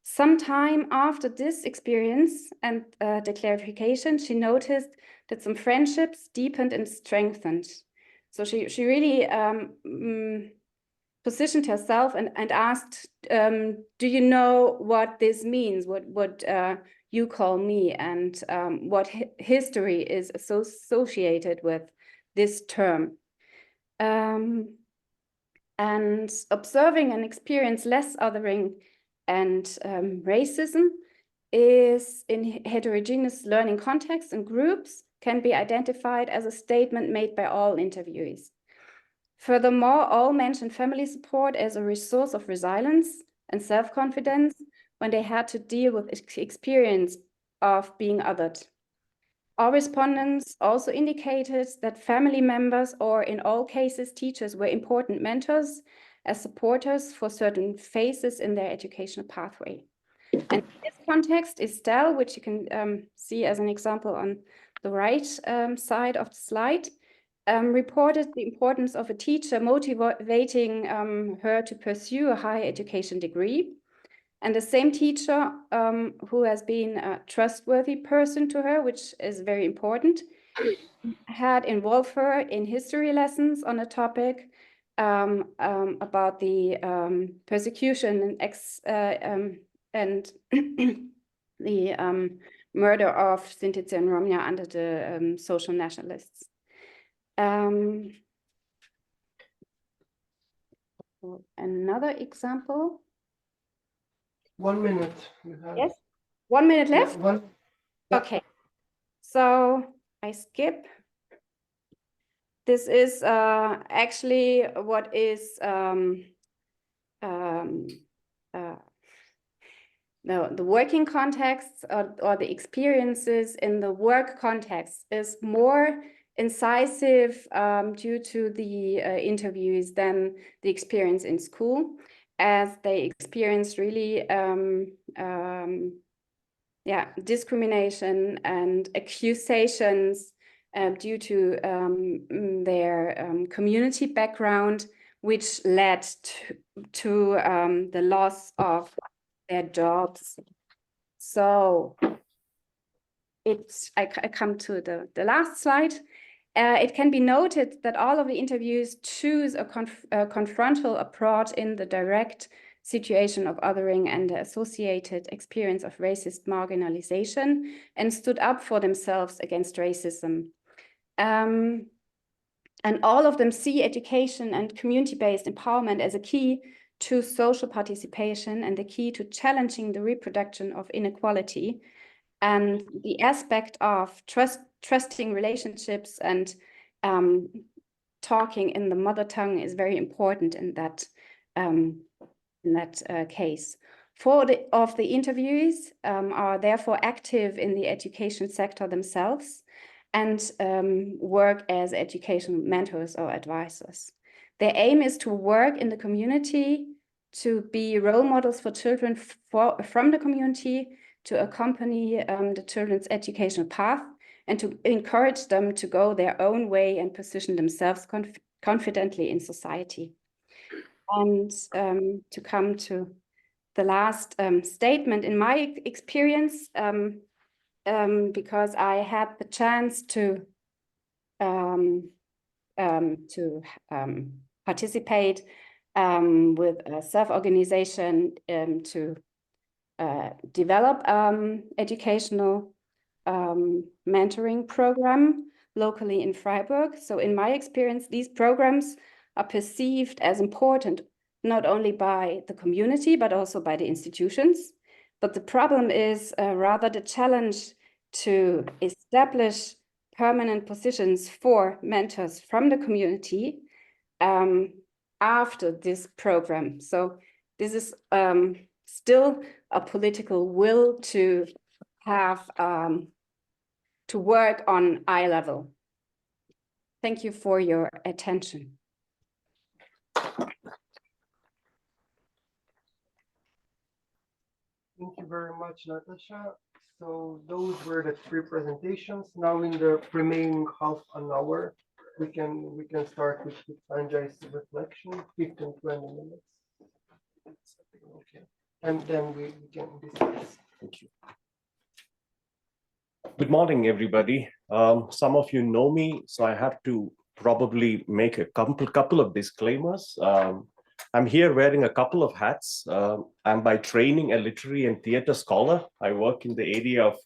F: Sometime after this experience and the clarification, she noticed that some friendships deepened and strengthened. So she really positioned herself and asked, do you know what this means, what you call me, and what history is associated with this term? And observing and experience less othering and racism is in heterogeneous learning contexts and groups can be identified as a statement made by all interviewees. Furthermore, all mentioned family support as a resource of resilience and self-confidence when they had to deal with experience of being othered. All respondents also indicated that family members, or in all cases teachers, were important mentors as supporters for certain phases in their educational pathway. And in this context, Estelle, which you can see as an example on the right side of the slide, reported the importance of a teacher motivating her to pursue a higher education degree. And the same teacher who has been a trustworthy person to her, which is very important, had involved her in history lessons on a topic about the persecution and the murder of Sinti and Roma under the social nationalists. Another example.
A: 1 minute. You have.
F: Yes, 1 minute left.
A: Yeah,
F: Okay, so I skip. This is actually what is the working context or the experiences in the work context is more incisive due to the interviews than the experience in school, as they experience really discrimination and accusations due to their community background, which led to the loss of their jobs. So I come to the last slide. It can be noted that all of the interviews choose a confrontal approach in the direct situation of othering and the associated experience of racist marginalization, and stood up for themselves against racism. And all of them see education and community-based empowerment as a key to social participation and the key to challenging the reproduction of inequality. And the aspect of trusting relationships and talking in the mother tongue is very important in that case. 4 of the interviewees are therefore active in the education sector themselves and work as educational mentors or advisors. Their aim is to work in the community, to be role models for children from the community, to accompany the children's educational path, and to encourage them to go their own way and position themselves confidently in society. And to come to the last statement, in my experience, because I had the chance to participate with a self-organization to develop educational mentoring program locally in Freiburg. So in my experience, these programs are perceived as important, not only by the community, but also by the institutions. But the problem is rather the challenge to establish permanent positions for mentors from the community after this program. So this is still a political will to have to work on eye level. Thank you for your attention.
A: Thank you very much, Natascha. So those were the 3 presentations. Now in the remaining half an hour, we can start with Sanjay's reflection, 15-20 minutes. Okay. And then we can discuss.
G: Thank you. Good morning, everybody. Some of you know me, so I have to probably make a couple of disclaimers. I'm here wearing a couple of hats. I'm by training a literary and theater scholar. I work in the area of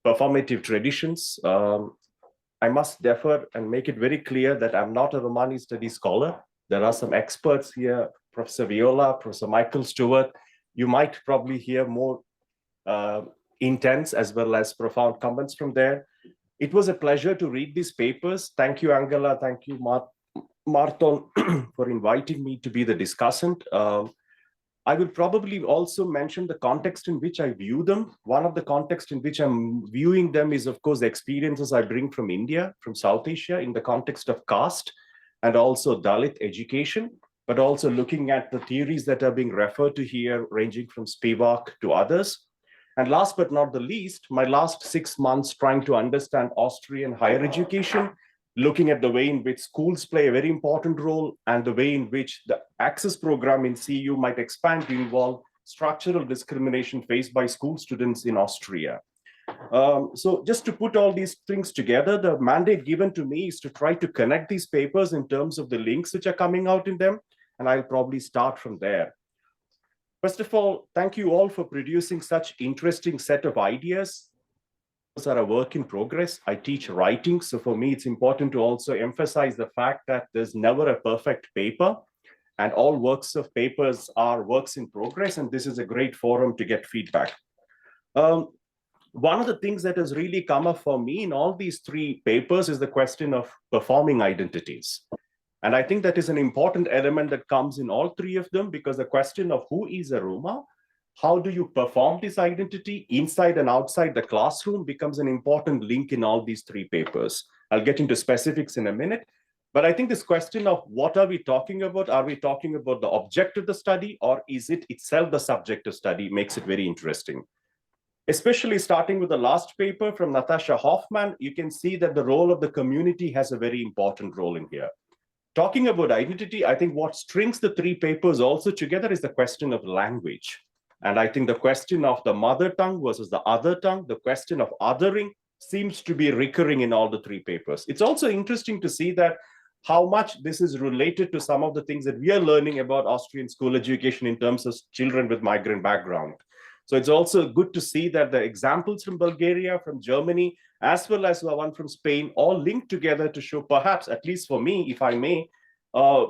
G: performative traditions. I must defer and make it very clear that I'm not a Romani studies scholar. There are some experts here, Professor Viola, Professor Michael Stewart. You might probably hear more intense as well as profound comments from there. It was a pleasure to read these papers. Thank you, Angela. Thank you, Marton, for inviting me to be the discussant. I will probably also mention the context in which I view them. One of the contexts in which I'm viewing them is, of course, the experiences I bring from India, from South Asia, in the context of caste and also Dalit education, but also looking at the theories that are being referred to here, ranging from Spivak to others. And last but not the least, my last 6 months trying to understand Austrian higher education, looking at the way in which schools play a very important role and the way in which the access program in CU might expand to involve structural discrimination faced by school students in Austria. So just to put all these things together, the mandate given to me is to try to connect these papers in terms of the links which are coming out in them, and I'll probably start from there. First of all, thank you all for producing such interesting set of ideas. Those are a work in progress. I teach writing, so for me, it's important to also emphasize the fact that there's never a perfect paper, and all works of papers are works in progress, and this is a great forum to get feedback. One of the things that has really come up for me in all these three papers is the question of performing identities. And I think that is an important element that comes in all three of them, because the question of who is a Roma, how do you perform this identity inside and outside the classroom becomes an important link in all these three papers. I'll get into specifics in a minute, but I think this question of what are we talking about? Are we talking about the object of the study, or is it itself the subject of study? Makes it very interesting. Especially starting with the last paper from Natascha Hofmann, you can see that the role of the community has a very important role in here. Talking about identity, I think what strings the three papers also together is the question of language. And I think the question of the mother tongue versus the other tongue, the question of othering seems to be recurring in all the three papers. It's also interesting to see that how much this is related to some of the things that we are learning about Austrian school education in terms of children with migrant background. So it's also good to see that the examples from Bulgaria, from Germany, as well as the one from Spain, all linked together to show, perhaps, at least for me, if I may,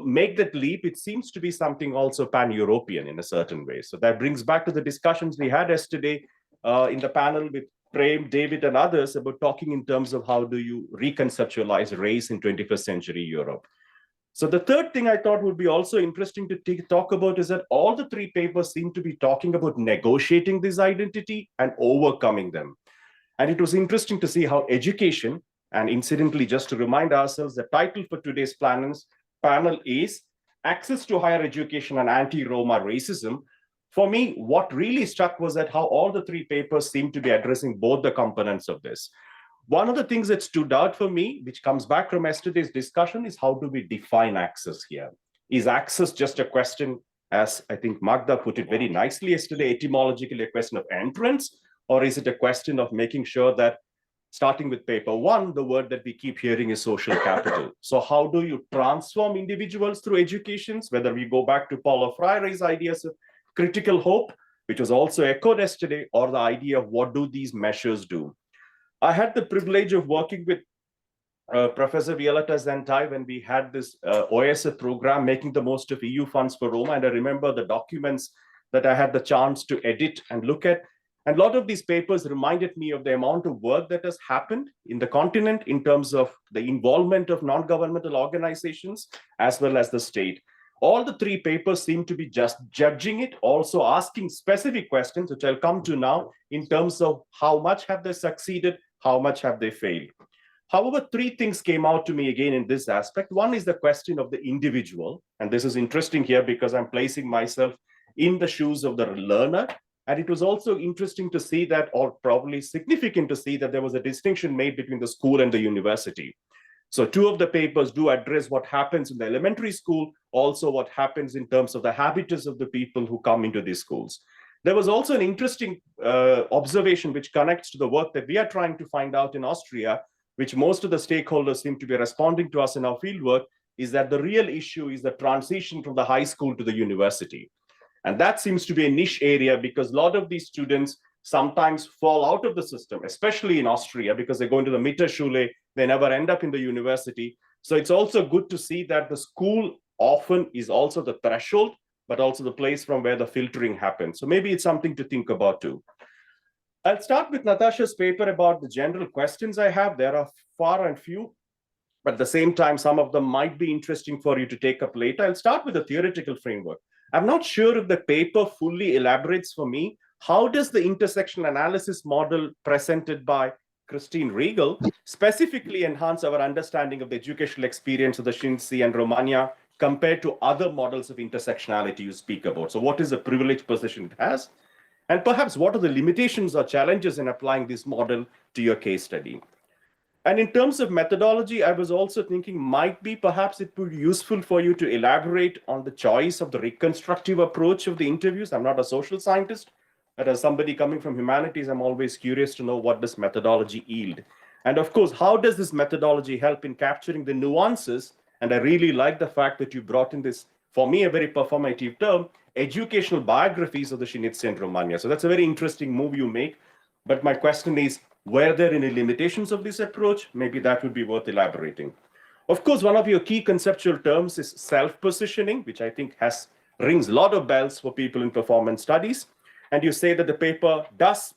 G: make that leap. It seems to be something also pan-European in a certain way. So that brings back to the discussions we had yesterday in the panel with Prem, David, and others about talking in terms of how do you reconceptualize race in 21st century Europe. So the third thing I thought would be also interesting to talk about is that all the three papers seem to be talking about negotiating this identity and overcoming them. And it was interesting to see how education, and incidentally, just to remind ourselves, the title for today's panel is Access to Higher Education and Anti-Roma Racism. For me, what really struck was that how all the three papers seem to be addressing both the components of this. One of the things that stood out for me, which comes back from yesterday's discussion, is how do we define access here? Is access just a question, as I think Magda put it very nicely yesterday, etymologically a question of entrance, or is it a question of making sure that, starting with paper one, the word that we keep hearing is social capital. So how do you transform individuals through educations, whether we go back to Paulo Freire's ideas of critical hope, which was also echoed yesterday, or the idea of what do these measures do? I had the privilege of working with Professor Violeta Zentai when we had this OSF program, making the most of EU funds for Roma. And I remember the documents that I had the chance to edit and look at. And a lot of these papers reminded me of the amount of work that has happened in the continent in terms of the involvement of non-governmental organizations, as well as the state. All the three papers seem to be just judging it, also asking specific questions, which I'll come to now, in terms of how much have they succeeded, how much have they failed. However, three things came out to me again in this aspect. One is the question of the individual. And this is interesting here because I'm placing myself in the shoes of the learner. And it was also interesting to see that, or probably significant to see that there was a distinction made between the school and the university. So two of the papers do address what happens in the elementary school, also what happens in terms of the habitus of the people who come into these schools. There was also an interesting observation which connects to the work that we are trying to find out in Austria, which most of the stakeholders seem to be responding to us in our fieldwork, is that the real issue is the transition from the high school to the university. And that seems to be a niche area because a lot of these students sometimes fall out of the system, especially in Austria, because they go into the Mittelschule, they never end up in the university. So it's also good to see that the school often is also the threshold, but also the place from where the filtering happens. So maybe it's something to think about too. I'll start with Natascha's paper about the general questions I have. There are far and few, but at the same time, some of them might be interesting for you to take up later. I'll start with the theoretical framework. I'm not sure if the paper fully elaborates for me how does the intersectional analysis model presented by Christine Riegel specifically enhance our understanding of the educational experience of the Sinti and Romania compared to other models of intersectionality you speak about. So what is the privileged position it has? And perhaps what are the limitations or challenges in applying this model to your case study? And in terms of methodology, I was also thinking perhaps it would be useful for you to elaborate on the choice of the reconstructive approach of the interviews. I'm not a social scientist, But as somebody coming from humanities, I'm always curious to know what does methodology yield. And of course, how does this methodology help in capturing the nuances? And I really like the fact that you brought in this, for me, a very performative term, educational biographies of the Sinti and Romania. So that's a very interesting move you make. But my question is, were there any limitations of this approach? Maybe that would be worth elaborating. Of course, one of your key conceptual terms is self-positioning, which I think rings a lot of bells for people in performance studies. And you say that the paper does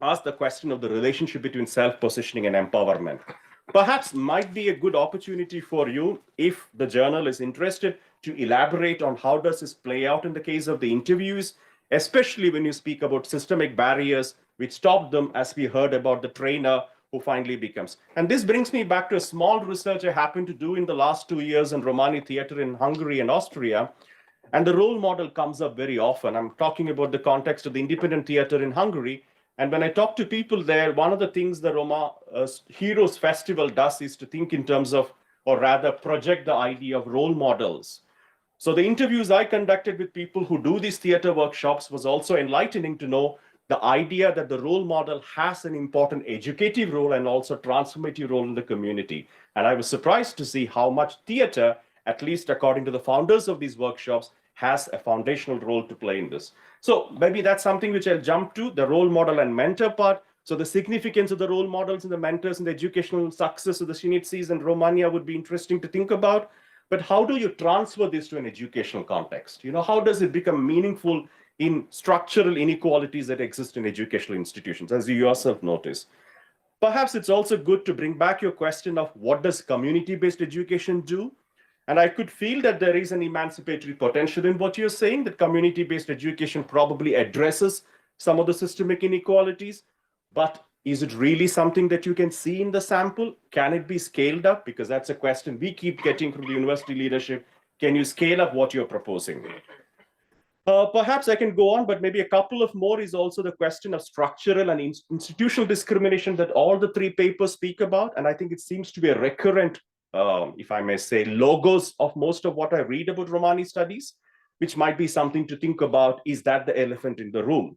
G: ask the question of the relationship between self-positioning and empowerment. Perhaps might be a good opportunity for you, if the journal is interested, to elaborate on how does this play out in the case of the interviews, especially when you speak about systemic barriers which stop them, as we heard about the trainer who finally becomes. And this brings me back to a small research I happened to do in the last 2 years in Romani theater in Hungary and Austria. And the role model comes up very often. I'm talking about the context of the independent theater in Hungary. And when I talk to people there, one of the things the Roma Heroes Festival does is to think in terms of, or rather project the idea of role models. So the interviews I conducted with people who do these theater workshops was also enlightening to know the idea that the role model has an important educative role and also transformative role in the community. And I was surprised to see how much theater, at least according to the founders of these workshops, has a foundational role to play in this. So maybe that's something which I'll jump to, the role model and mentor part. So the significance of the role models and the mentors and the educational success of the Sinti and Romania would be interesting to think about. But how do you transfer this to an educational context? You know, how does it become meaningful in structural inequalities that exist in educational institutions, as you yourself notice? Perhaps it's also good to bring back your question of what does community-based education do? And I could feel that there is an emancipatory potential in what you're saying, that community-based education probably addresses some of the systemic inequalities. But is it really something that you can see in the sample? Can it be scaled up? Because that's a question we keep getting from the university leadership. Can you scale up what you're proposing? Perhaps I can go on, but maybe a couple of more is also the question of structural and institutional discrimination that all the three papers speak about. And I think it seems to be a recurrent, if I may say, logos of most of what I read about Romani studies, which might be something to think about. Is that the elephant in the room?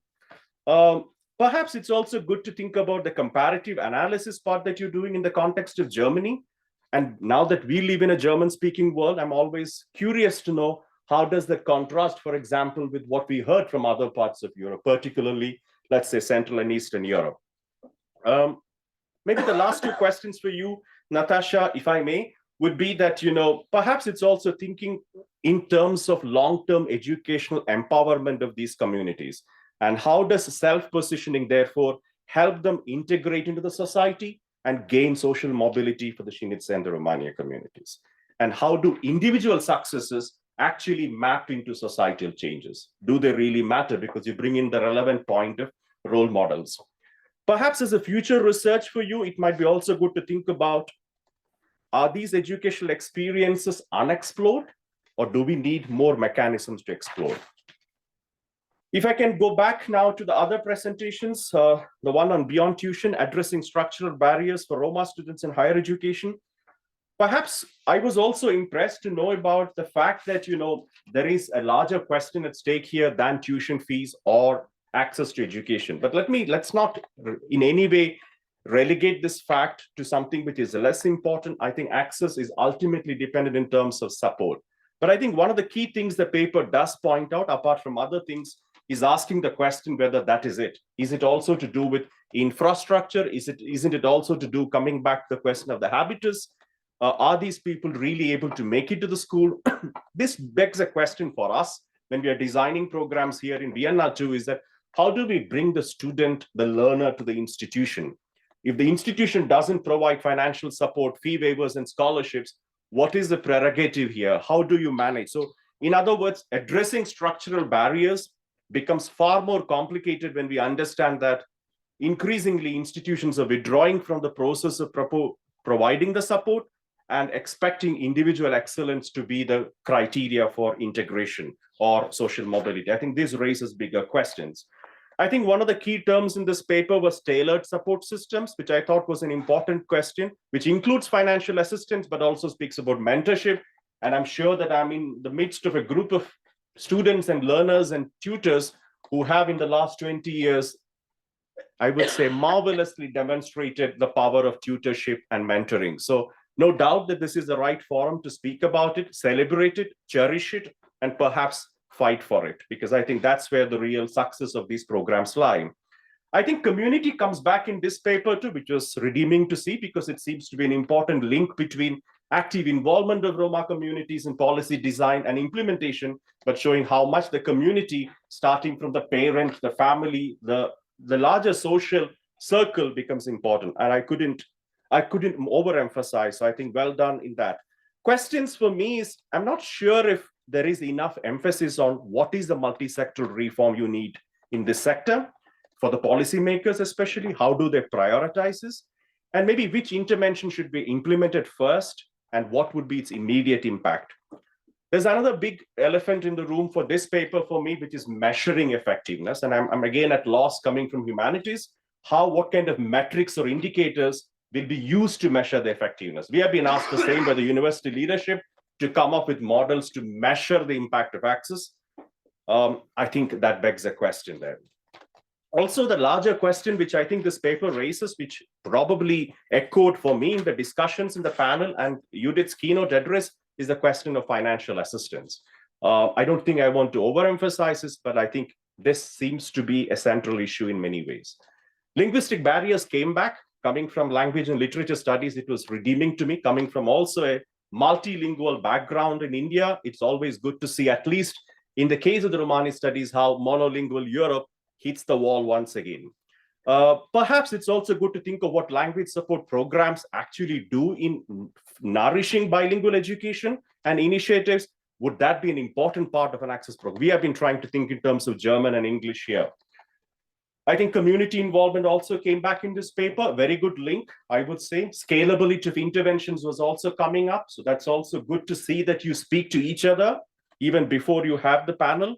G: Perhaps it's also good to think about the comparative analysis part that you're doing in the context of Germany. And now that we live in a German-speaking world, I'm always curious to know, how does that contrast, for example, with what we heard from other parts of Europe, particularly, let's say, Central and Eastern Europe? Maybe the last two questions for you, Natascha, if I may, would be that, you know, perhaps it's also thinking in terms of long-term educational empowerment of these communities. And how does self-positioning, therefore, help them integrate into the society and gain social mobility for the Sinti and the Romania communities? And how do individual successes actually map into societal changes? Do they really matter? Because you bring in the relevant point of role models. Perhaps as a future research for you, it might be also good to think about, are these educational experiences unexplored, or do we need more mechanisms to explore? If I can go back now to the other presentations, the one on Beyond Tuition, addressing structural barriers for Roma students in higher education. Perhaps I was also impressed to know about the fact that, you know, there is a larger question at stake here than tuition fees or access to education. But let's not in any way relegate this fact to something which is less important. I think access is ultimately dependent in terms of support. But I think one of the key things the paper does point out, apart from other things, is asking the question whether that is it. Is it also to do with infrastructure? Isn't it also to do, coming back to the question of the habitus? Are these people really able to make it to the school? This begs a question for us when we are designing programs here in Vienna too, is that how do we bring the student, the learner, to the institution? If the institution doesn't provide financial support, fee waivers, and scholarships, what is the prerogative here? How do you manage? So in other words, addressing structural barriers becomes far more complicated when we understand that increasingly institutions are withdrawing from the process of providing the support and expecting individual excellence to be the criteria for integration or social mobility. I think this raises bigger questions. I think one of the key terms in this paper was tailored support systems, which I thought was an important question, which includes financial assistance, but also speaks about mentorship. And I'm sure that I'm in the midst of a group of students and learners and tutors who have in the last 20 years, I would say, marvelously demonstrated the power of tutorship and mentoring. So no doubt that this is the right forum to speak about it, celebrate it, cherish it, and perhaps fight for it, because I think that's where the real success of these programs lie. I think community comes back in this paper too, which was redeeming to see, because it seems to be an important link between active involvement of Roma communities in policy design and implementation, but showing how much the community, starting from the parent, the family, the larger social circle becomes important. And I couldn't overemphasize. So I think well done in that. Questions for me is, I'm not sure if there is enough emphasis on what is the multi-sectoral reform you need in this sector for the policymakers, especially. How do they prioritize this? And maybe which intervention should be implemented first, and what would be its immediate impact? There's another big elephant in the room for this paper for me, which is measuring effectiveness. And I'm again at loss, coming from humanities, what kind of metrics or indicators will be used to measure the effectiveness. We have been asked the same by the university leadership to come up with models to measure the impact of access. I think that begs a question there. Also, the larger question, which I think this paper raises, which probably echoed for me in the discussions in the panel and Judith's keynote address, is the question of financial assistance. I don't think I want to overemphasize this, but I think this seems to be a central issue in many ways. Linguistic barriers came back. Coming from language and literature studies, it was redeeming to me. Coming from also a multilingual background in India, it's always good to see, at least in the case of the Romani studies, how monolingual Europe hits the wall once again. Perhaps it's also good to think of what language support programs actually do in nourishing bilingual education and initiatives. Would that be an important part of an access program? We have been trying to think in terms of German and English here. I think community involvement also came back in this paper. Very good link, I would say. Scalability of interventions was also coming up. So that's also good to see that you speak to each other even before you have the panel.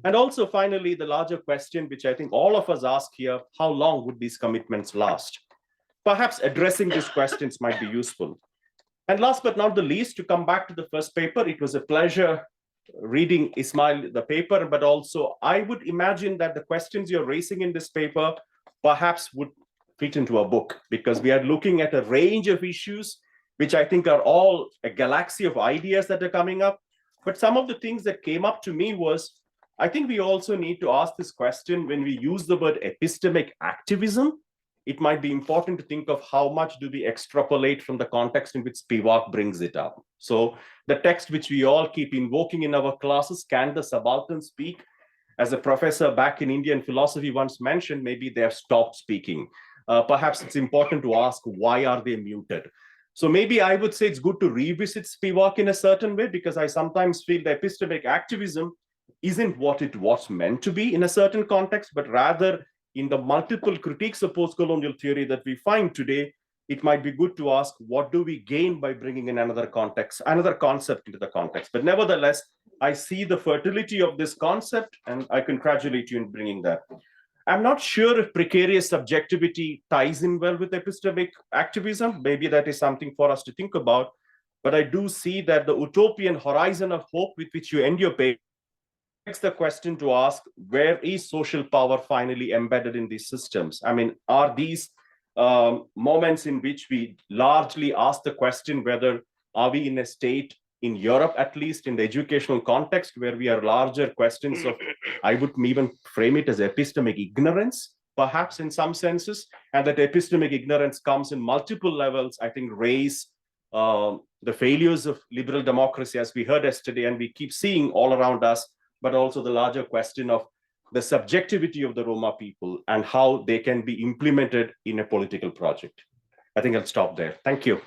G: And also, finally, the larger question, which I think all of us ask here, how long would these commitments last? Perhaps addressing these questions might be useful. And last but not the least, to come back to the first paper, it was a pleasure reading Ismael, the paper, but also I would imagine that the questions you're raising in this paper perhaps would fit into a book, because we are looking at a range of issues, which I think are all a galaxy of ideas that are coming up. But some of the things that came up to me was, I think we also need to ask this question when we use the word epistemic activism. It might be important to think of how much do we extrapolate from the context in which Spivak brings it up. So the text which we all keep invoking in our classes, can the subaltern speak? As a professor back in Indian philosophy once mentioned, maybe they have stopped speaking. Perhaps it's important to ask, why are they muted? So maybe I would say it's good to revisit Spivak in a certain way, because I sometimes feel the epistemic activism isn't what it was meant to be in a certain context, but rather in the multiple critiques of post-colonial theory that we find today, it might be good to ask, what do we gain by bringing in another context, another concept into the context? But nevertheless, I see the fertility of this concept, and I congratulate you in bringing that. I'm not sure if precarious subjectivity ties in well with epistemic activism. Maybe that is something for us to think about. But I do see that the utopian horizon of hope with which you end your paper begs the question to ask, where is social power finally embedded in these systems? I mean, are these moments in which we largely ask the question whether are we in a state in Europe, at least in the educational context, where we are larger questions of, I would even frame it as epistemic ignorance, perhaps in some senses, and that epistemic ignorance comes in multiple levels. I think race, the failures of liberal democracy, as we heard yesterday, and we keep seeing all around us, but also the larger question of the subjectivity of the Roma people and how they can be implemented in a political project. I think I'll stop there. Thank you.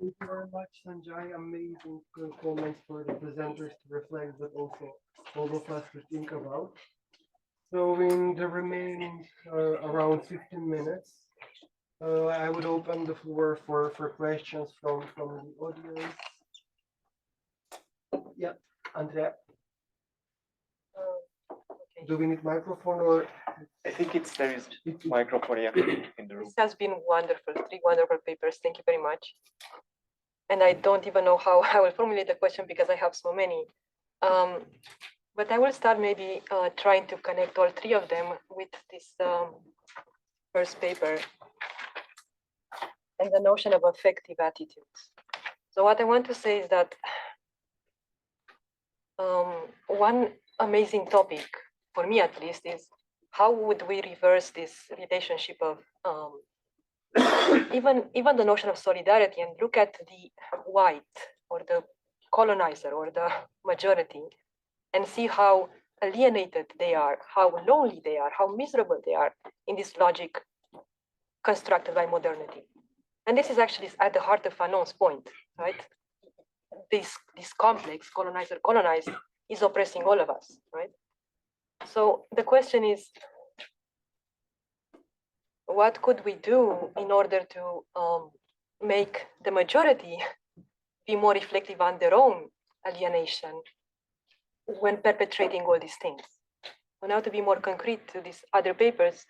A: Thank you very much, Sanjay. Amazing comments for the presenters to reflect, but also all of us to think about. So in the remaining around 15 minutes, I would open the floor for questions from the audience. Yeah, Andrea.
H: Okay.
A: Do we need microphone or?
C: I think there is microphone in the room.
H: This has been wonderful, 3 wonderful papers. Thank you very much. And I don't even know how I will formulate the question because I have so many. But I will start maybe trying to connect all three of them with this first paper and the notion of affective attitudes. So what I want to say is that one amazing topic, for me at least, is how would we reverse this relationship of even the notion of solidarity and look at the white or the colonizer or the majority and see how alienated they are, how lonely they are, how miserable they are in this logic constructed by modernity. And this is actually at the heart of Fanon's point, right? This complex, colonizer, colonized, is oppressing all of us, right? So the question is, what could we do in order to make the majority be more reflective on their own alienation when perpetrating all these things? So now to be more concrete to these other papers,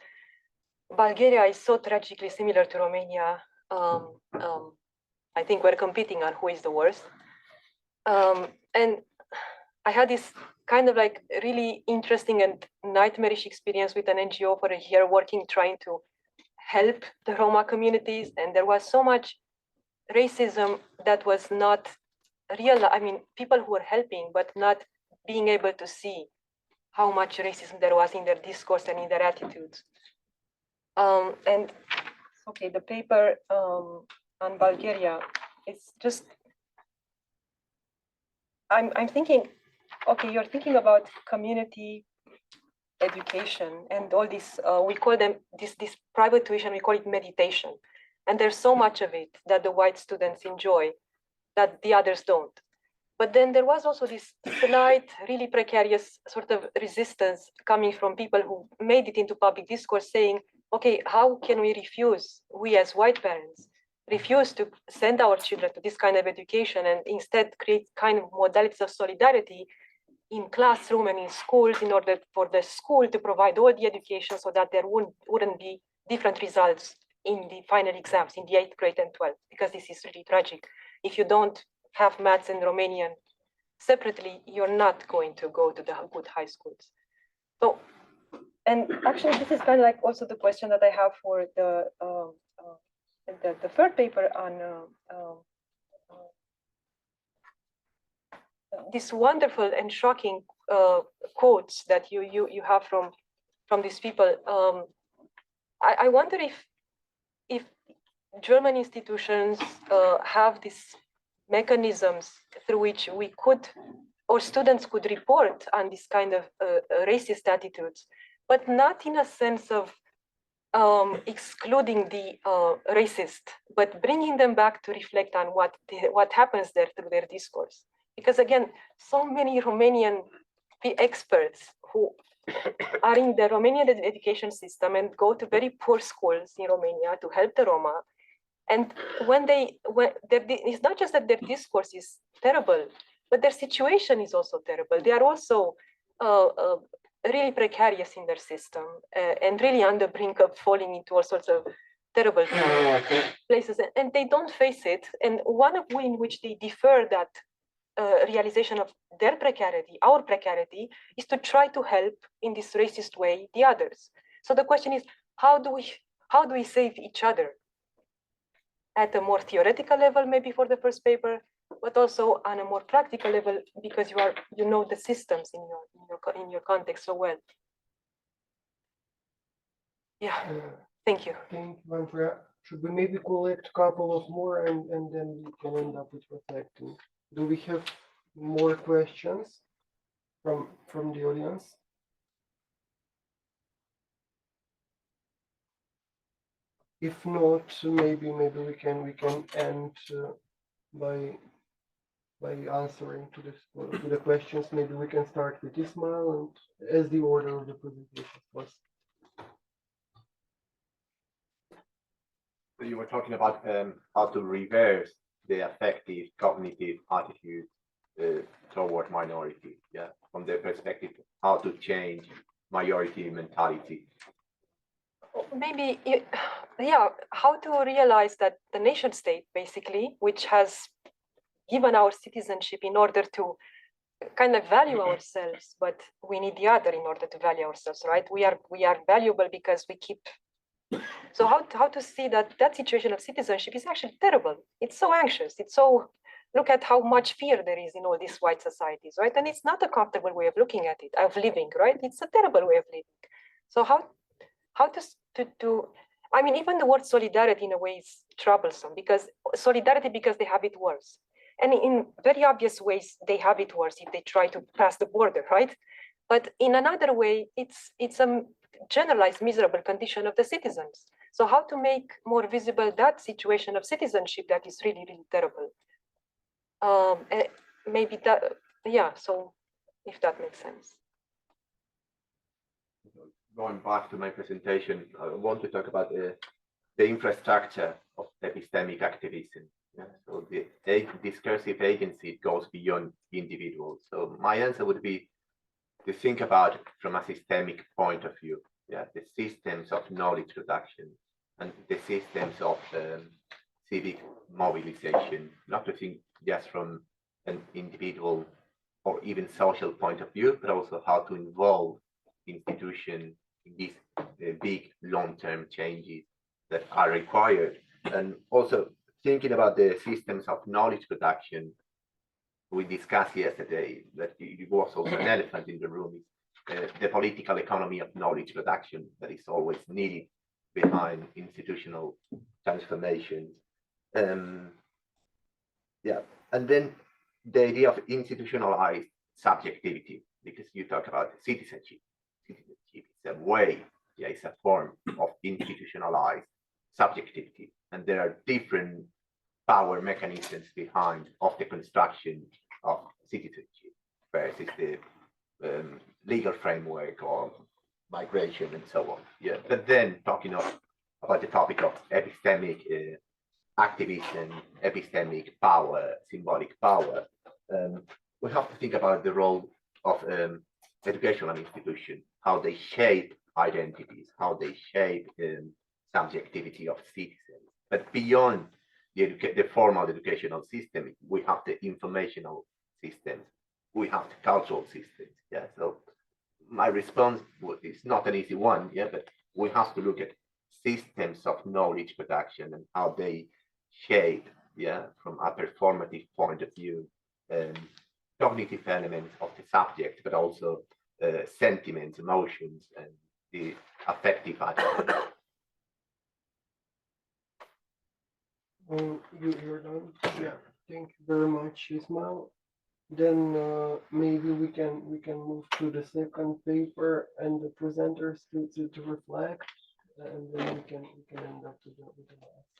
H: Bulgaria is so tragically similar to Romania. I think we're competing on who is the worst. And I had this kind of like really interesting and nightmarish experience with an NGO for a year working, trying to help the Roma communities. And there was so much racism that was not real. I mean, people who were helping, but not being able to see how much racism there was in their discourse and in their attitudes. And okay, the paper on Bulgaria, it's just, I'm thinking, okay, you're thinking about community education and all this, we call them this private tuition, we call it meditation. And there's so much of it that the white students enjoy that the others don't. But then there was also this slight, really precarious sort of resistance coming from people who made it into public discourse saying, okay, how can we refuse, we as white parents, refuse to send our children to this kind of education and instead create kind of modalities of solidarity in classroom and in schools in order for the school to provide all the education so that there wouldn't be different results in the final exams in the 8th grade and 12th, because this is really tragic. If you don't have maths and Romanian separately, you're not going to go to the good high schools. So, and actually this is kind of like also the question that I have for the third paper on this wonderful and shocking quotes that you have from these people. I wonder if German institutions have these mechanisms through which we could, or students could report on this kind of racist attitudes, but not in a sense of excluding the racist, but bringing them back to reflect on what happens there through their discourse. Because again, so many Romanian experts who are in the Romanian education system and go to very poor schools in Romania to help the Roma. And it's not just that their discourse is terrible, but their situation is also terrible. They are also really precarious in their system and really on the brink of falling into all sorts of terrible places. And they don't face it. And one of ways in which they defer that realization of their precarity, our precarity, is to try to help in this racist way the others. So the question is, how do we save each other? At a more theoretical level, maybe for the first paper, but also on a more practical level, because you know the systems in your context so well. Yeah, thank you.
A: Thank you, Andrea. Should we maybe collect a couple of more and then we can end up with reflecting? Do we have more questions from the audience? If not, maybe we can end by answering to the questions. Maybe we can start with Ismael and as the order of the presentation was.
B: So you were talking about how to reverse the affective cognitive attitude toward minority, yeah, from their perspective, how to change majority mentality.
H: Maybe, yeah, how to realize that the nation state, basically, which has given our citizenship in order to kind of value ourselves, but we need the other in order to value ourselves, right? We are valuable because we keep. So how to see that situation of citizenship is actually terrible. It's so anxious. It's so, look at how much fear there is in all these white societies, right? And it's not a comfortable way of looking at it, of living, right? It's a terrible way of living. So how to I mean, even the word solidarity in a way is troublesome, because solidarity, because they have it worse. And in very obvious ways, they have it worse if they try to pass the border, right? But in another way, it's a generalized miserable condition of the citizens. So how to make more visible that situation of citizenship that is really, really terrible? Maybe that, yeah, so if that makes sense.
B: Going back to my presentation, I want to talk about the infrastructure of epistemic activism. Yeah, so the discursive agency goes beyond individuals. So my answer would be to think about it from a systemic point of view. Yeah, the systems of knowledge production and the systems of civic mobilization, not to think just from an individual or even social point of view, but also how to involve institutions in these big long-term changes that are required. And also thinking about the systems of knowledge production, we discussed yesterday that it was also an elephant in the room, the political economy of knowledge production that is always needed behind institutional transformations. Yeah, and then the idea of institutionalized subjectivity, because you talk about citizenship. Citizenship is a way, yeah, it's a form of institutionalized subjectivity, and there are different power mechanisms behind of the construction of citizenship. First is the legal framework or migration and so on. Yeah, but then talking about the topic of epistemic activism, epistemic power, symbolic power, we have to think about the role of educational institutions, how they shape identities, how they shape subjectivity of citizens. But beyond the formal educational system, we have the informational systems, we have the cultural systems. Yeah, so my response is not an easy one, yeah, but we have to look at systems of knowledge production and how they shape, yeah, from a performative point of view, cognitive elements of the subject, but also sentiments, emotions, and the affective attitude.
A: You're done. Yeah, thank you very much, Ismael. Then maybe we can move to the second paper and the presenters to reflect, and then we can end up with the last.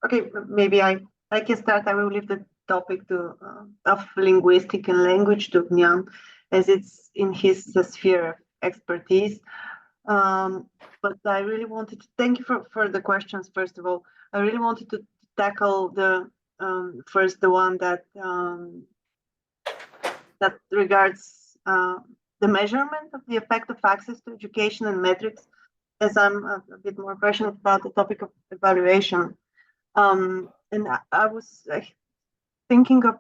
E: Okay, maybe I can start. I will leave the topic to of linguistic and language to Ognyan, as it's in his sphere of expertise. But I really wanted to thank you for the questions. First of all, I really wanted to tackle the first the one that that regards the measurement of the effect of access to education and metrics, as I'm a bit more passionate about the topic of evaluation. And I was thinking of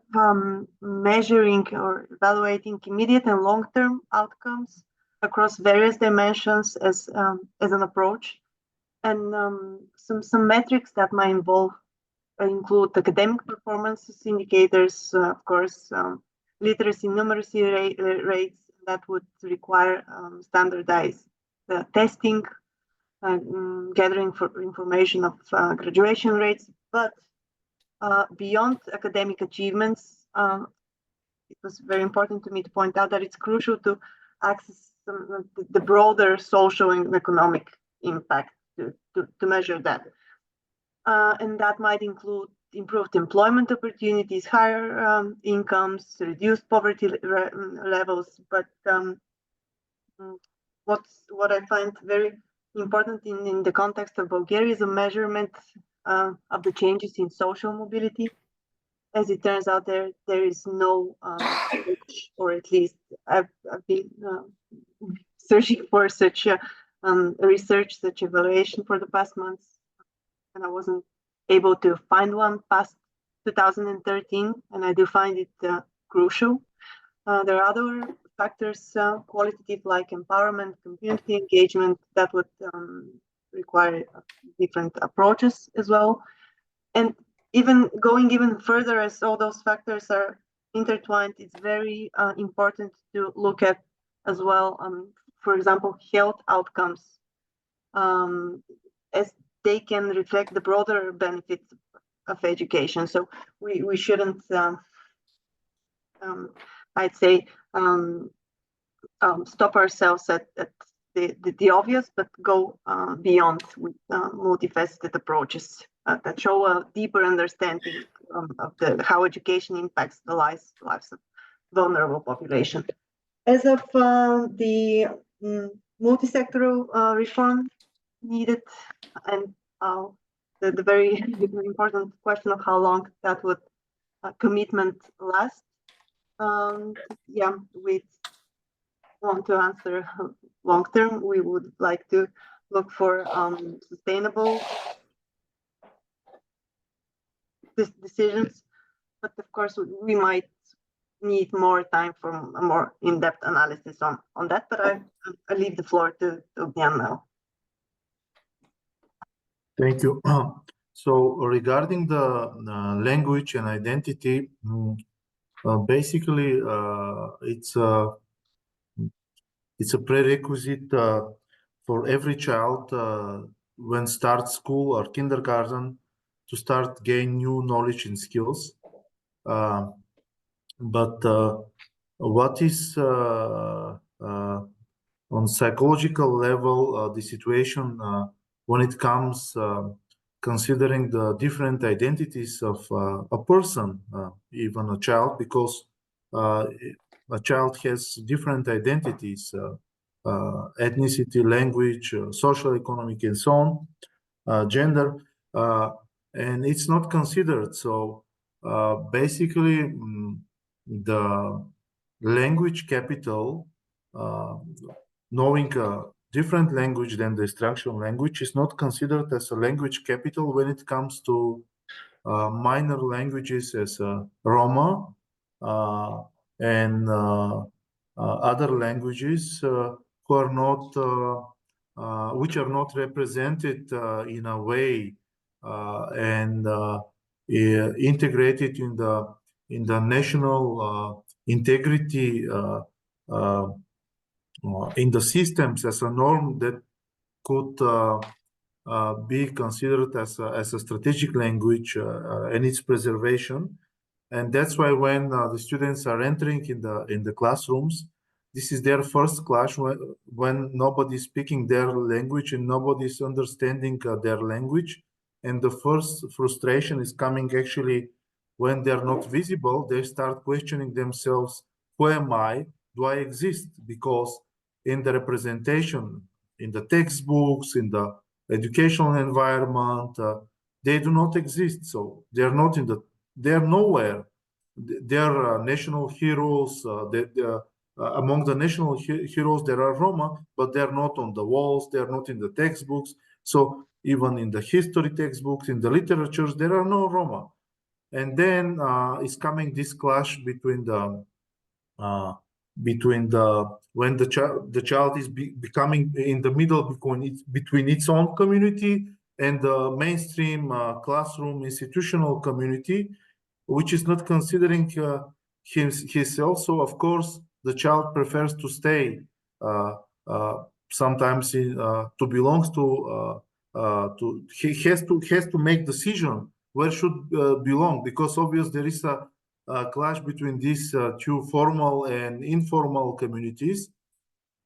E: measuring or evaluating immediate and long-term outcomes across various dimensions as an approach, and some metrics that might include academic performance indicators, of course, literacy, numeracy rates that would require standardized testing, gathering for information of graduation rates. But beyond academic achievements, it was very important to me to point out that it's crucial to access the broader social and economic impact to measure that. And that might include improved employment opportunities, higher incomes, reduced poverty levels. But what I find very important in the context of Bulgaria is a measurement of the changes in social mobility. As it turns out, there is no, or at least I've been searching for such research, such evaluation for the past months, and I wasn't able to find one past 2013, and I do find it crucial. There are other factors, qualitative, like empowerment, community engagement, that would require different approaches as well. And even going even further, as all those factors are intertwined, it's very important to look at as well, for example, health outcomes, as they can reflect the broader benefits of education. So we shouldn't, I'd say, stop ourselves at the obvious, but go beyond with multifaceted approaches that show a deeper understanding of how education impacts the lives of vulnerable population. As of the multi-sectoral reform needed, and the very important question of how long that would commitment last. Yeah, we want to answer long term. We would like to look for sustainable decisions, but of course we might need more time for a more in-depth analysis on that. But I leave the floor to Ognyan now.
D: Thank you. So regarding the language and identity, basically it's a prerequisite for every child when start school or kindergarten to start gain new knowledge and skills. But what is on psychological level the situation when it comes considering the different identities of a person, even a child, because a child has different identities, ethnicity, language, social, economic, and so on, gender, and it's not considered. So basically, the language capital, knowing a different language than the instructional language, is not considered as a language capital when it comes to minor languages as Roma and other languages who are not, which are not represented in a way and integrated in the national integrity in the systems as a norm that could be considered as a strategic language and its preservation. And that's why when the students are entering in the classrooms, this is their first class when nobody's speaking their language and nobody's understanding their language. And the first frustration is coming actually when they're not visible. They start questioning themselves, who am I? Do I exist? Because in the representation, in the textbooks, in the educational environment, they do not exist. So they're not they're nowhere. They're national heroes. Among the national heroes, there are Roma, but they're not on the walls. They're not in the textbooks. So even in the history textbooks, in the literatures, there are no Roma. And then is coming this clash between when the child is becoming in the middle between its own community and the mainstream classroom institutional community, which is not considering himself. So of course the child prefers to stay sometimes to belong to he has to make decision where should belong, because obviously there is a clash between these two formal and informal communities,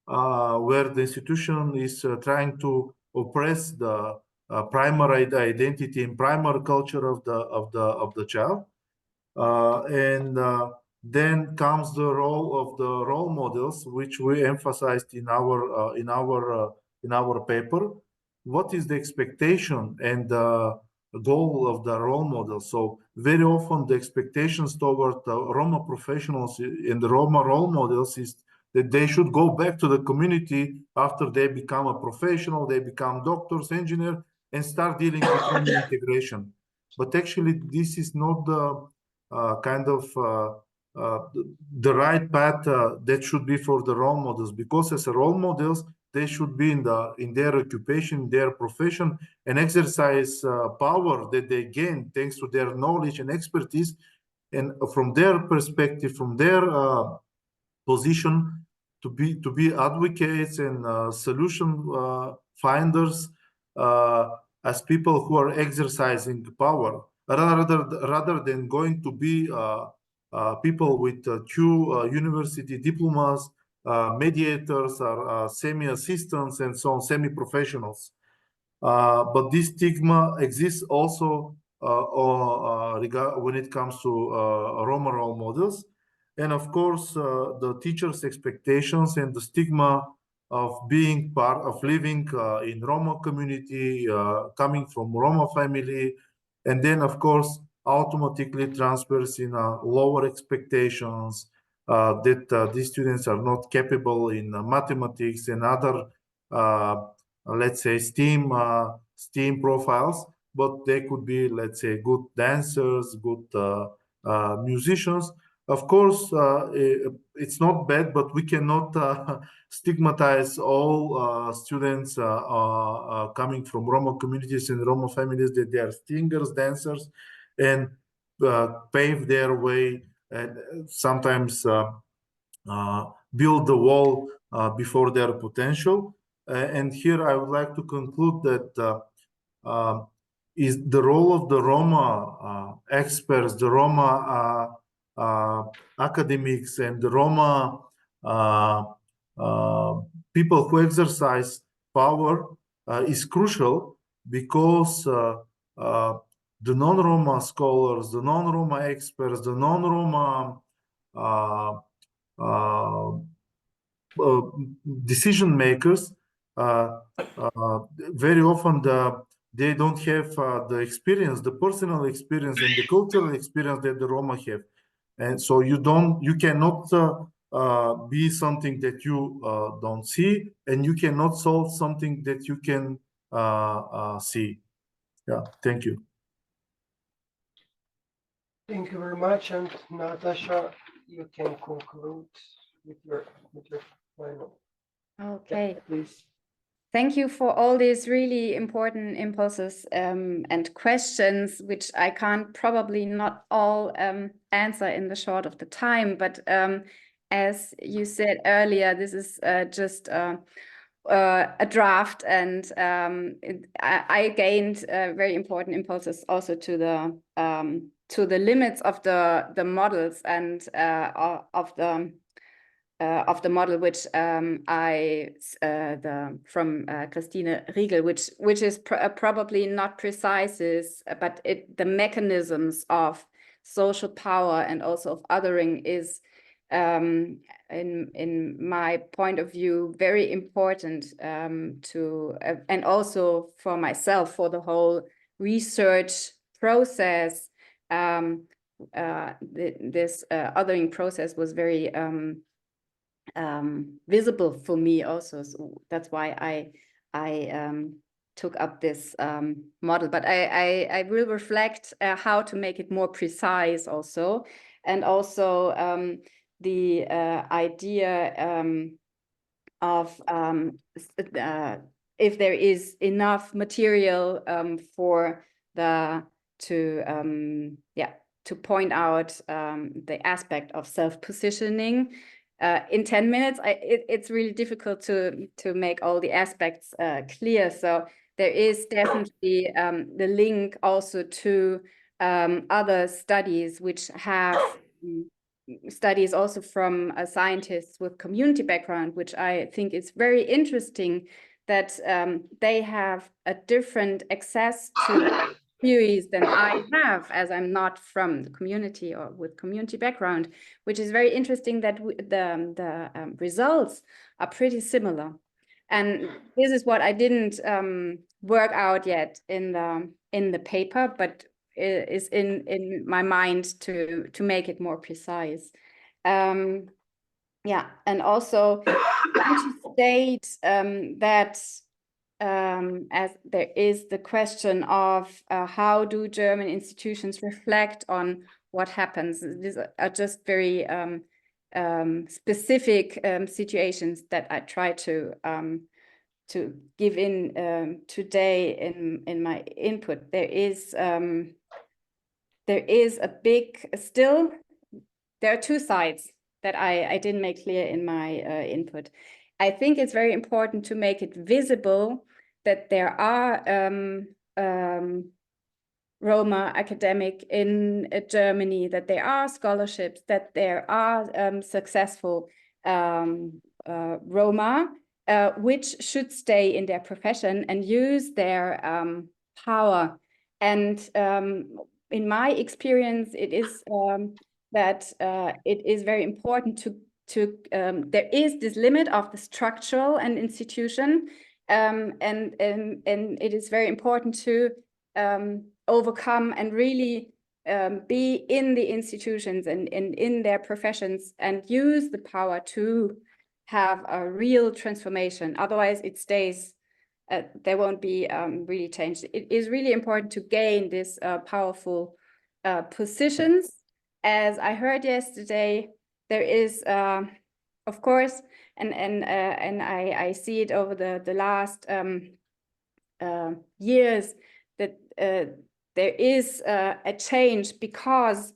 D: where the institution is trying to oppress the primary identity and primary culture of the child, and then comes the role of the role models, which we emphasized in our paper. What is the expectation and the goal of the role model? So very often the expectations toward the Roma professionals and the Roma role models is that they should go back to the community after they become a professional, they become doctors, engineers, and start dealing with Roma integration. but actually this is not the kind of the right path that should be for the role models, because as a role models, they should be in their occupation, their profession, and exercise power that they gain thanks to their knowledge and expertise. And from their perspective, from their position, to be advocates and solution finders as people who are exercising power, rather than going to be people with two university diplomas, mediators, or semi-assistants, and so on, semi-professionals. But this stigma exists also when it comes to Roma role models. And of course, the teachers' expectations and the stigma of being part of living in Roma community, coming from Roma family, and then of course automatically transfers in lower expectations that these students are not capable in mathematics and other, let's say, STEAM profiles, but they could be, let's say, good dancers, good musicians. Of course, it's not bad, but we cannot stigmatize all students coming from Roma communities and Roma families that they are singers, dancers, and pave their way and sometimes build the wall before their potential. And here I would like to conclude that is the role of the Roma experts, the Roma academics, and the Roma people who exercise power is crucial, because the non-Roma scholars, the non-Roma experts, the non-Roma decision makers, very often they don't have the experience, the personal experience and the cultural experience that the Roma have. And so you cannot be something that you don't see, and you cannot solve something that you can see. Yeah, thank you.
A: Thank you very much. And Natascha, you can conclude with your final.
F: Okay.
A: Yeah, please.
F: Thank you for all these really important impulses and questions, which I can't probably not all answer in the short of the time. But as you said earlier, this is just a draft, and I gained very important impulses also to the limits of the models and of the model which from Christine Riegel, which is probably not precise, but the mechanisms of social power and also of othering is, in my point of view, very important to and also for myself, for the whole research process. This othering process was very visible for me also, so that's why I took up this model. But I will reflect how to make it more precise also, and also the idea of if there is enough material for to point out the aspect of self-positioning. In 10 minutes, it's really difficult to make all the aspects clear. So there is definitely the link also to other studies, which have studies also from scientists with community background, which I think is very interesting, that they have a different access to theories than I have, as I'm not from the community or with community background, which is very interesting that the results are pretty similar. And this is what I didn't work out yet in the paper, but is in my mind to make it more precise. Yeah, and also to state that as there is the question of how do German institutions reflect on what happens. These are just very specific situations that I try to give in today in my input. There is a big, still, there are two sides that I didn't make clear in my input. I think it's very important to make it visible that there are Roma academic in Germany, that there are scholarships, that there are successful Roma, which should stay in their profession and use their power. And in my experience, it is that it is very important to there is this limit of the structural and institution, and it is very important to overcome and really be in the institutions and in their professions and use the power to have a real transformation. Otherwise, it stays. There won't be really change. It is really important to gain this powerful positions. As I heard yesterday, there is, of course, and I see it over the last years that there is a change because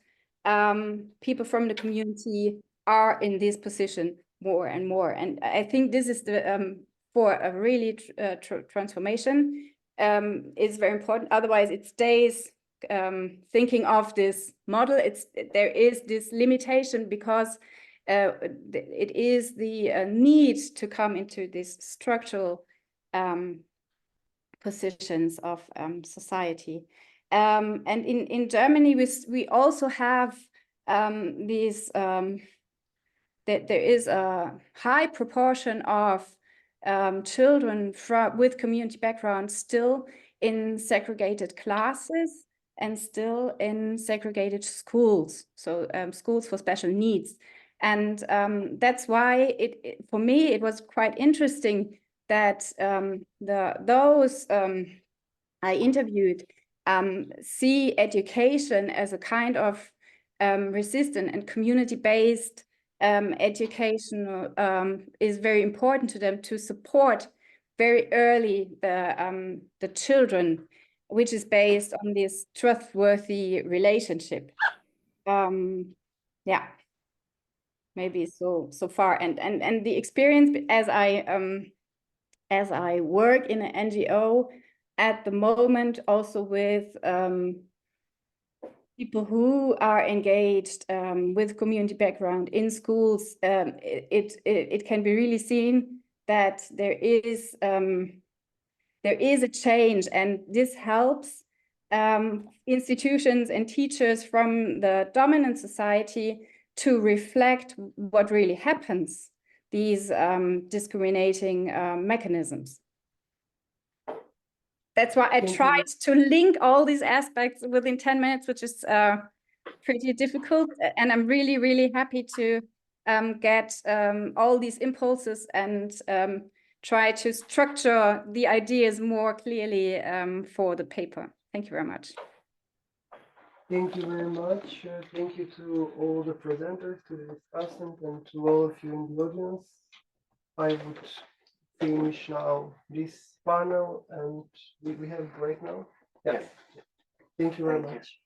F: people from the community are in this position more and more. And I think this is the for a really transformation is very important. Otherwise, it stays thinking of this model. There is this limitation because it is the need to come into these structural positions of society. And in Germany, we also have these, that there is a high proportion of children with community background still in segregated classes and still in segregated schools, so schools for special needs. And that's why for me, it was quite interesting that those I interviewed see education as a kind of resistant and community-based education is very important to them, to support very early the children, which is based on this trustworthy relationship. Yeah, maybe so far. And the experience as I work in an NGO at the moment, also with people who are engaged with community background in schools, it can be really seen that there is a change, and this helps institutions and teachers from the dominant society to reflect what really happens, these discriminating mechanisms. That's why I tried to link all these aspects within 10 minutes, which is pretty difficult. And I'm really, really happy to get all these impulses and try to structure the ideas more clearly for the paper. Thank you very much.
A: Thank you very much. Thank you to all the presenters, to the discussant, and to all of you in the audience. I would finish now this panel, and we have break now.
C: Yes.
A: Thank you very
C: Thank you.
A: much.